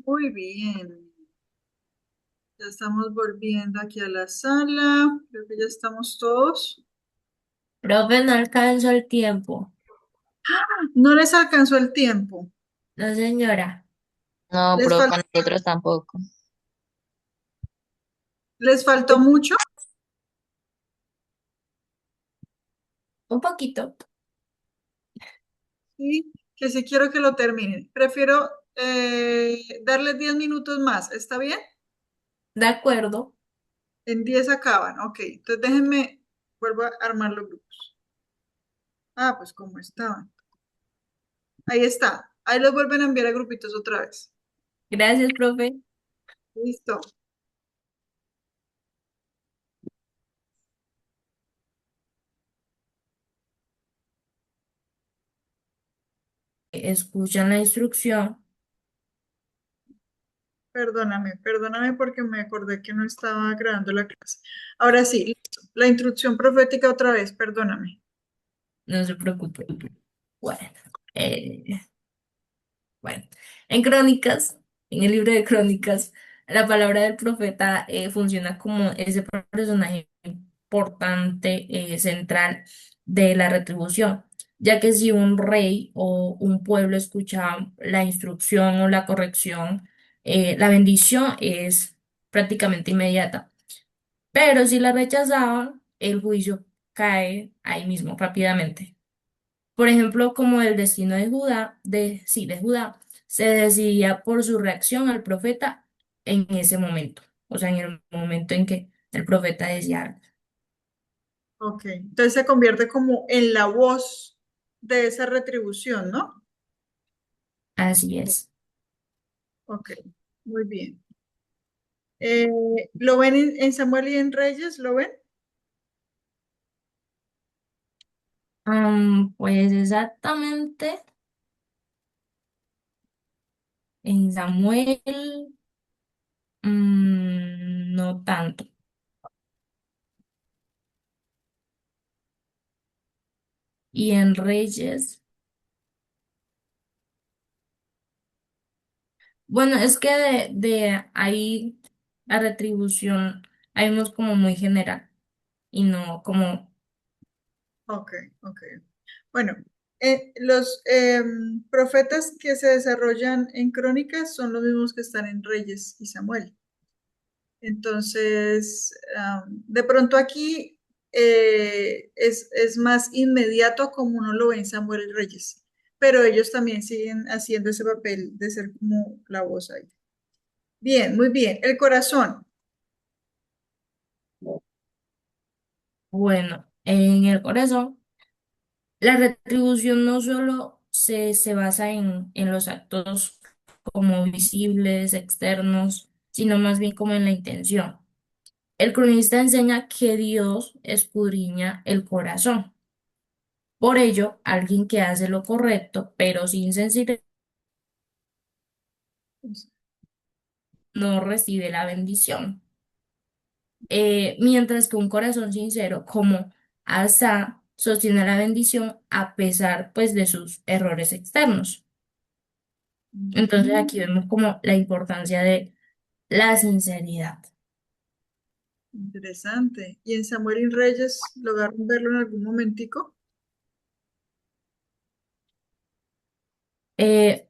Muy bien. Ya estamos volviendo aquí a la sala. Creo que ya estamos todos. Profe, no alcanzo el tiempo. No les alcanzó el tiempo. No, señora. No, ¿Les profe, fal- a nosotros tampoco. les faltó mucho? Un poquito. Sí, que si quiero que lo terminen. Prefiero darles 10 minutos más. ¿Está bien? De acuerdo. En 10 acaban. Ok, entonces déjenme, vuelvo a armar los grupos. Ah, pues como estaban. Ahí está. Ahí los vuelven a enviar a grupitos otra vez. Gracias, profe. Listo. Escuchan la instrucción. Perdóname porque me acordé que no estaba grabando la clase. Ahora sí, listo. La instrucción profética otra vez, perdóname. No se preocupe. Bueno, eh, bueno. En Crónicas, en el libro de Crónicas, la palabra del profeta funciona como ese personaje importante, central de la retribución, ya que si un rey o un pueblo escucha la instrucción o la corrección, la bendición es prácticamente inmediata. Pero si la rechazaban, el juicio cae ahí mismo rápidamente. Por ejemplo, como el destino de Judá, de Judá, se decidía por su reacción al profeta en ese momento, o sea, en el momento en que el profeta decía algo. Ok, entonces se convierte como en la voz de esa retribución, ¿no? Así es. Ok, muy bien. Eh, ¿Lo ven en Samuel y en Reyes? ¿Lo ven? Pues exactamente en Samuel, no tanto. Y en Reyes, bueno, es que de ahí la retribución hay unos como muy general y no como Ok, ok. Bueno, los profetas que se desarrollan en Crónicas son los mismos que están en Reyes y Samuel. Entonces, de pronto aquí es más inmediato a como uno lo ve en Samuel y Reyes, pero ellos también siguen haciendo ese papel de ser como la voz ahí. Bien, muy bien. El corazón. bueno. En el corazón, la retribución no solo se basa en los actos como visibles, externos, sino más bien como en la intención. El cronista enseña que Dios escudriña el corazón. Por ello, alguien que hace lo correcto, pero sin sinceridad, no recibe la bendición. Mientras que un corazón sincero como Asa sostiene la bendición a pesar pues de sus errores externos. Entonces Ujú. aquí vemos como la importancia de la sinceridad. Interesante. ¿Y en Samuel y Reyes lograron verlo en algún momentico?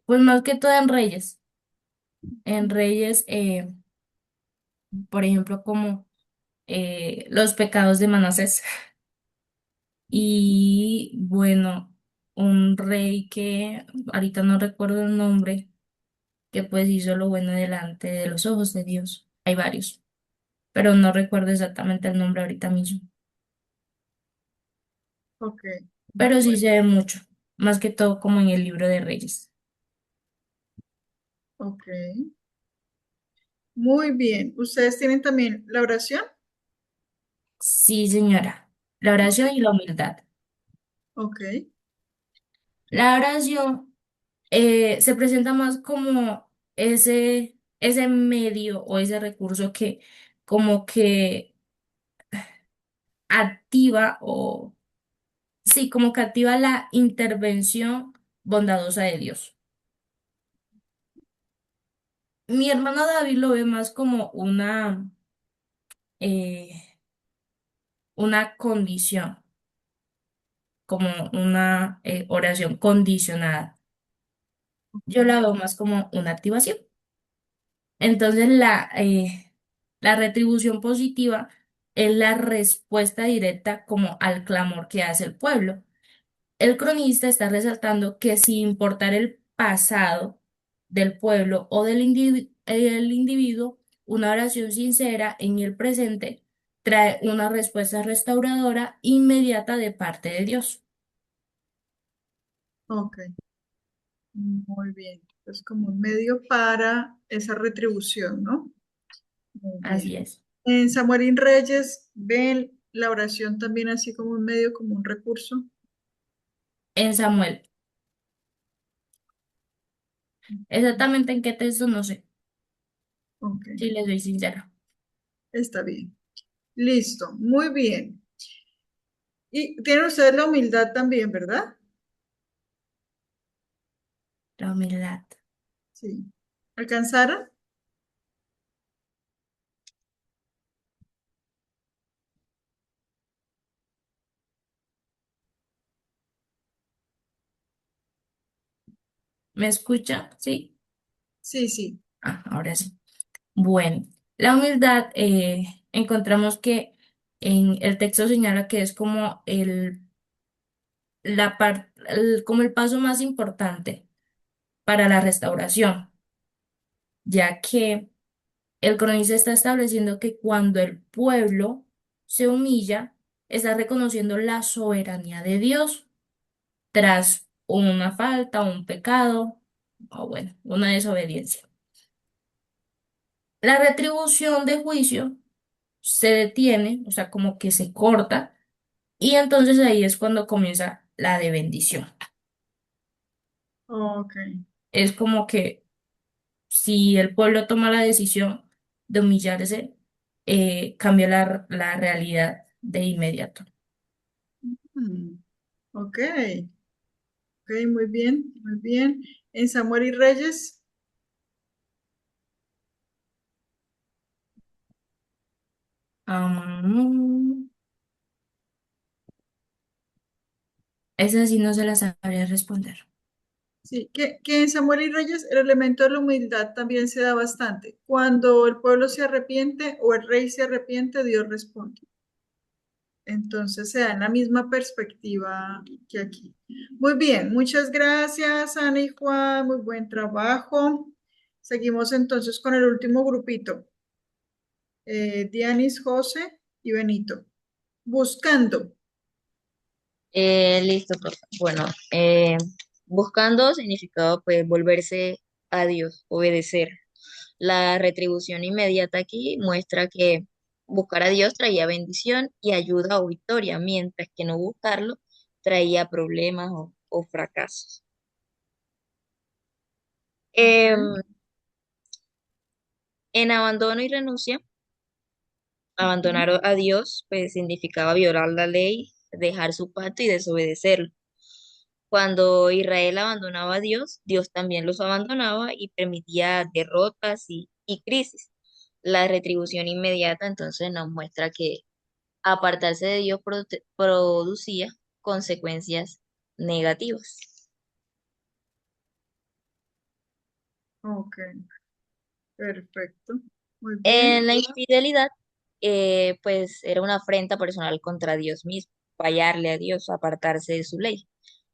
Pues más que todo en Reyes. En Reyes, por ejemplo, como los pecados de Manasés. Y bueno, un rey que ahorita no recuerdo el nombre, que pues hizo lo bueno delante de los ojos de Dios. Hay varios, pero no recuerdo exactamente el nombre ahorita mismo. Ok, Pero sí bueno, se ve mucho, más que todo como en el libro de Reyes. ok. Muy bien. ¿Ustedes tienen también la oración? Sí, señora. La oración y la humildad. Ok. La oración se presenta más como ese medio o ese recurso que como que activa o sí, como que activa la intervención bondadosa de Dios. Mi hermano David lo ve más como eh, una condición, como una oración condicionada. Yo la veo más como una activación. Entonces, la retribución positiva es la respuesta directa como al clamor que hace el pueblo. El cronista está resaltando que sin importar el pasado del pueblo o el individuo, una oración sincera en el presente trae una respuesta restauradora inmediata de parte de Dios. Ok, muy bien. Es como un medio para esa retribución, ¿no? Muy Así bien. es. En Samuel Reyes ven la oración también así como un medio, como un recurso. En Samuel, exactamente en qué texto no sé, Ok, si les soy sincera. está bien. Listo, muy bien. Y tienen ustedes la humildad también, ¿verdad? La humildad. Sí. ¿Alcanzaron? ¿Me escucha? Sí. Sí, sí. Ah, ahora sí. Bueno, la humildad encontramos que en el texto señala que es como como el paso más importante para la restauración, ya que el cronista está estableciendo que cuando el pueblo se humilla, está reconociendo la soberanía de Dios tras una falta, un pecado, o bueno, una desobediencia. La retribución de juicio se detiene, o sea, como que se corta, y entonces ahí es cuando comienza la de bendición. Ok, Es como que si el pueblo toma la decisión de humillarse, cambia la realidad de inmediato. mm, ok, ok, muy bien, muy bien. En Samuel y Reyes, Am, esa sí no se la sabría responder. sí, que en Samuel y Reyes el elemento de la humildad también se da bastante. Cuando el pueblo se arrepiente o el rey se arrepiente, Dios responde. Entonces se da en la misma perspectiva que aquí. Muy bien, muchas gracias, Ana y Juan, muy buen trabajo. Seguimos entonces con el último grupito, Dianis, José y Benito. Buscando. Listo, profe. Bueno, buscando significado pues volverse a Dios, obedecer. La retribución inmediata aquí muestra que buscar a Dios traía bendición y ayuda o victoria, mientras que no buscarlo traía problemas o fracasos. Ok, Em, en abandono y renuncia, abandonar a Dios pues significaba violar la ley, dejar su pacto y desobedecerlo. Cuando Israel abandonaba a Dios, Dios también los abandonaba y permitía derrotas y crisis. La retribución inmediata entonces nos muestra que apartarse de Dios producía consecuencias negativas. ok, perfecto. Muy En bien. la infidelidad, pues era una afrenta personal contra Dios mismo, fallarle a Dios, apartarse de su ley.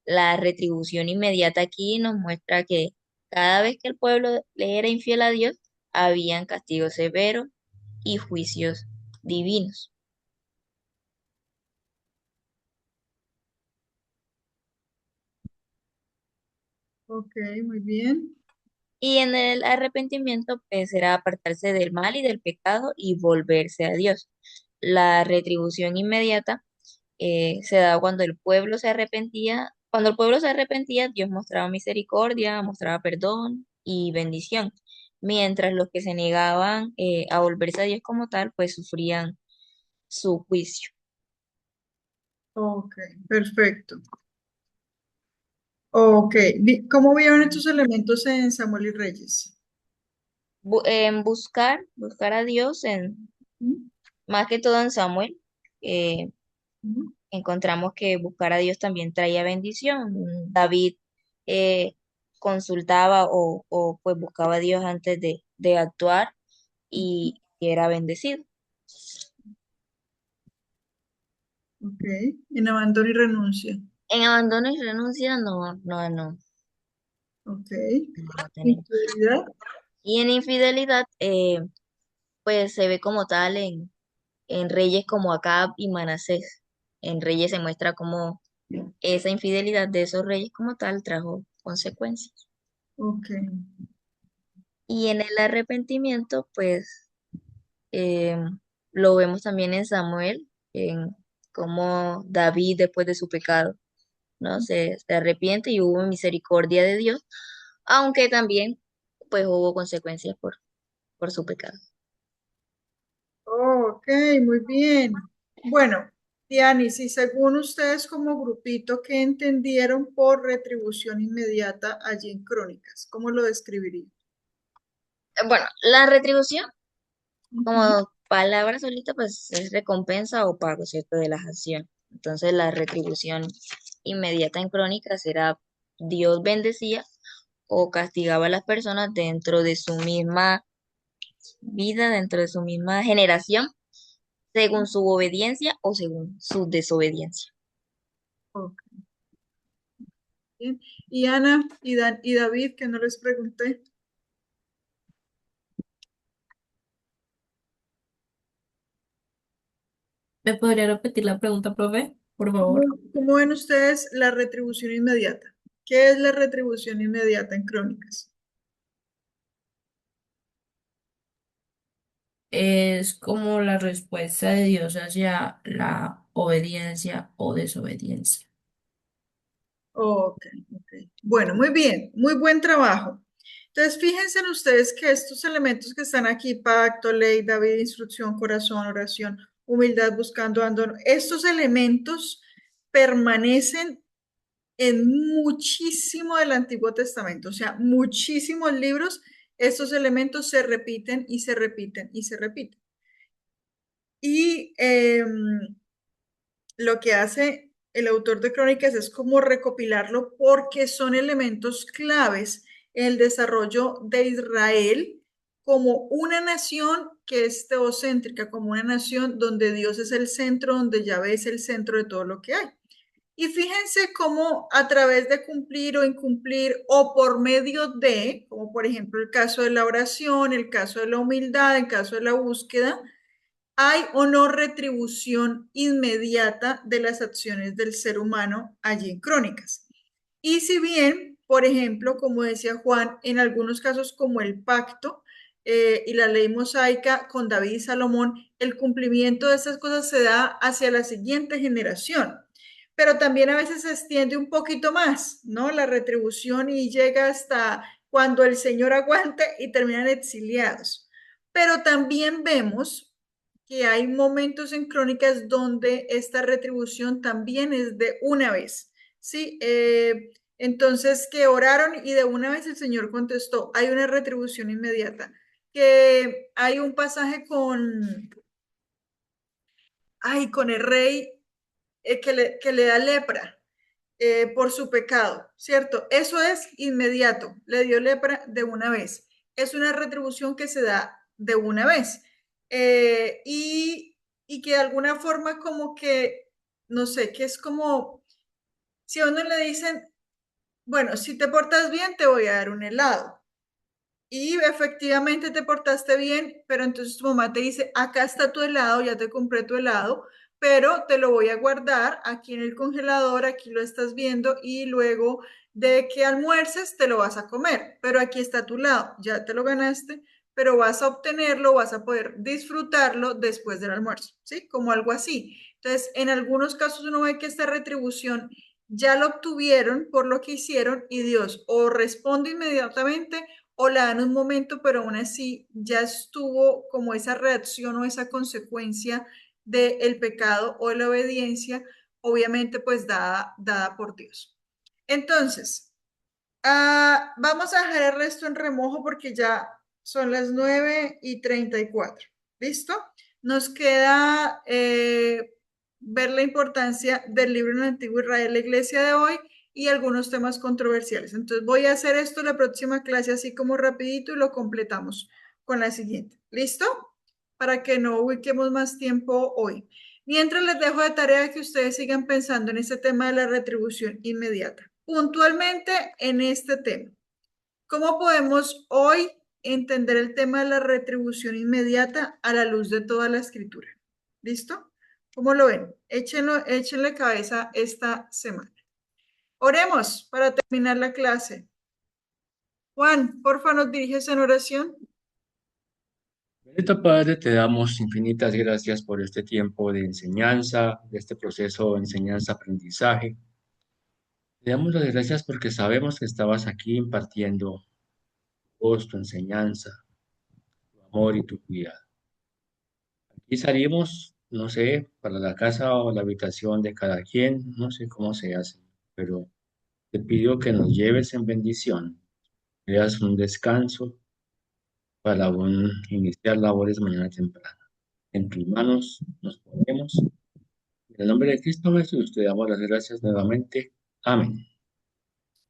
La retribución inmediata aquí nos muestra que cada vez que el pueblo le era infiel a Dios, habían castigos severos y juicios divinos. Ok, muy bien. Y en el arrepentimiento, pues era apartarse del mal y del pecado y volverse a Dios. La retribución inmediata se da cuando el pueblo se arrepentía. Cuando el pueblo se arrepentía, Dios mostraba misericordia, mostraba perdón y bendición, mientras los que se negaban a volverse a Dios como tal, pues sufrían su juicio. Ok, perfecto. Ok, ¿cómo vieron estos elementos en Samuel y Reyes? en buscar a Dios, más que todo en Samuel, eh, Ujú. encontramos que buscar a Dios también traía bendición. David eh, consultaba o pues buscaba a Dios antes de actuar y era bendecido. Ok, en abandono y renuncia. En abandono y renuncia, no, no, no, Ok, no tenemos. infidelidad. Y en infidelidad, pues se ve como tal en reyes como Acab y Manasés. En reyes se muestra como esa infidelidad de esos reyes como tal trajo consecuencias. Ok, Y en el arrepentimiento, pues eh, lo vemos también en Samuel, en cómo David después de su pecado, ¿no? Se arrepiente y hubo misericordia de Dios, aunque también pues hubo consecuencias por su pecado. ok, muy bien. Bueno, Dianis, y según ustedes como grupito, ¿qué entendieron por retribución inmediata allí en Crónicas? ¿Cómo lo describiría? Bueno, la retribución, Ujú. como palabra solita, pues es recompensa o pago, ¿cierto? De las acciones. Entonces la retribución inmediata en Crónicas era Dios bendecía o castigaba a las personas dentro de su misma vida, dentro de su misma generación, según su obediencia o según su desobediencia. Ok, bien. Y Ana y David, que no les pregunté. ¿Me podría repetir la pregunta, profe? Por ¿Cómo, favor. cómo ven ustedes la retribución inmediata? ¿Qué es la retribución inmediata en Crónicas? Es como la respuesta de Dios hacia la obediencia o desobediencia. Ok, ok. Bueno, muy bien, muy buen trabajo. Entonces, fíjense en ustedes que estos elementos que están aquí, pacto, ley, David, instrucción, corazón, oración, humildad, buscando, abandono, estos elementos permanecen en muchísimo del Antiguo Testamento, o sea, muchísimos libros, estos elementos se repiten y se repiten y se repiten. Y lo que hace el autor de Crónicas es como recopilarlo porque son elementos claves en el desarrollo de Israel como una nación que es teocéntrica, como una nación donde Dios es el centro, donde Yahvé es el centro de todo lo que hay. Y fíjense cómo a través de cumplir o incumplir o por medio de, como por ejemplo el caso de la oración, el caso de la humildad, el caso de la búsqueda, hay o no retribución inmediata de las acciones del ser humano allí en Crónicas. Y si bien, por ejemplo, como decía Juan, en algunos casos como el pacto y la ley mosaica con David y Salomón, el cumplimiento de esas cosas se da hacia la siguiente generación. Pero también a veces se extiende un poquito más, ¿no? La retribución y llega hasta cuando el Señor aguante y terminan exiliados. Pero también vemos que hay momentos en Crónicas donde esta retribución también es de una vez, ¿sí? Entonces, que oraron y de una vez el Señor contestó, hay una retribución inmediata, que hay un pasaje con el rey que le da lepra por su pecado, ¿cierto? Eso es inmediato, le dio lepra de una vez. Es una retribución que se da de una vez. Y que de alguna forma como que, no sé, que es como, si a uno le dicen, bueno, si te portas bien, te voy a dar un helado. Y efectivamente te portaste bien, pero entonces tu mamá te dice, acá está tu helado, ya te compré tu helado, pero te lo voy a guardar aquí en el congelador, aquí lo estás viendo y luego de que almuerces te lo vas a comer, pero aquí está tu helado, ya te lo ganaste, pero vas a obtenerlo, vas a poder disfrutarlo después del almuerzo, ¿sí? Como algo así. Entonces, en algunos casos uno ve que esta retribución ya lo obtuvieron por lo que hicieron y Dios o responde inmediatamente o la dan un momento, pero aún así ya estuvo como esa reacción o esa consecuencia del pecado o de la obediencia, obviamente pues dada por Dios. Entonces, vamos a dejar el resto en remojo porque ya Son las 9:34. ¿Listo? Nos queda ver la importancia del libro en el Antiguo Israel, la iglesia de hoy, y algunos temas controversiales. Entonces voy a hacer esto la próxima clase así como rapidito y lo completamos con la siguiente. ¿Listo? Para que no ubiquemos más tiempo hoy. Mientras les dejo de tarea que ustedes sigan pensando en este tema de la retribución inmediata. Puntualmente en este tema. ¿Cómo podemos hoy entender el tema de la retribución inmediata a la luz de toda la escritura? ¿Listo? ¿Cómo lo ven? Échenle cabeza esta semana. Oremos para terminar la clase. Juan, porfa, nos diriges en oración. Bendito Padre, te damos infinitas gracias por este tiempo de enseñanza, de este proceso de enseñanza-aprendizaje. Te damos las gracias porque sabemos que estabas aquí impartiendo voz, tu enseñanza, tu amor y tu cuidado. Aquí salimos, no sé, para la casa o la habitación de cada quien, no sé cómo se hace, pero te pido que nos lleves en bendición, que veas un descanso para iniciar labores mañana temprano. En tus manos nos ponemos. En el nombre de Cristo Jesús te damos las gracias nuevamente. Amén.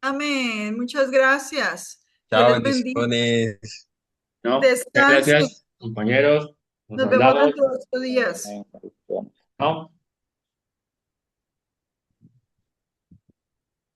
Amén. Muchas gracias. Dios Chao, les bendiga. bendiciones. No, muchas Descansen. gracias, compañeros. Nos Nos vemos hablamos. dentro de 8 días. ¿No?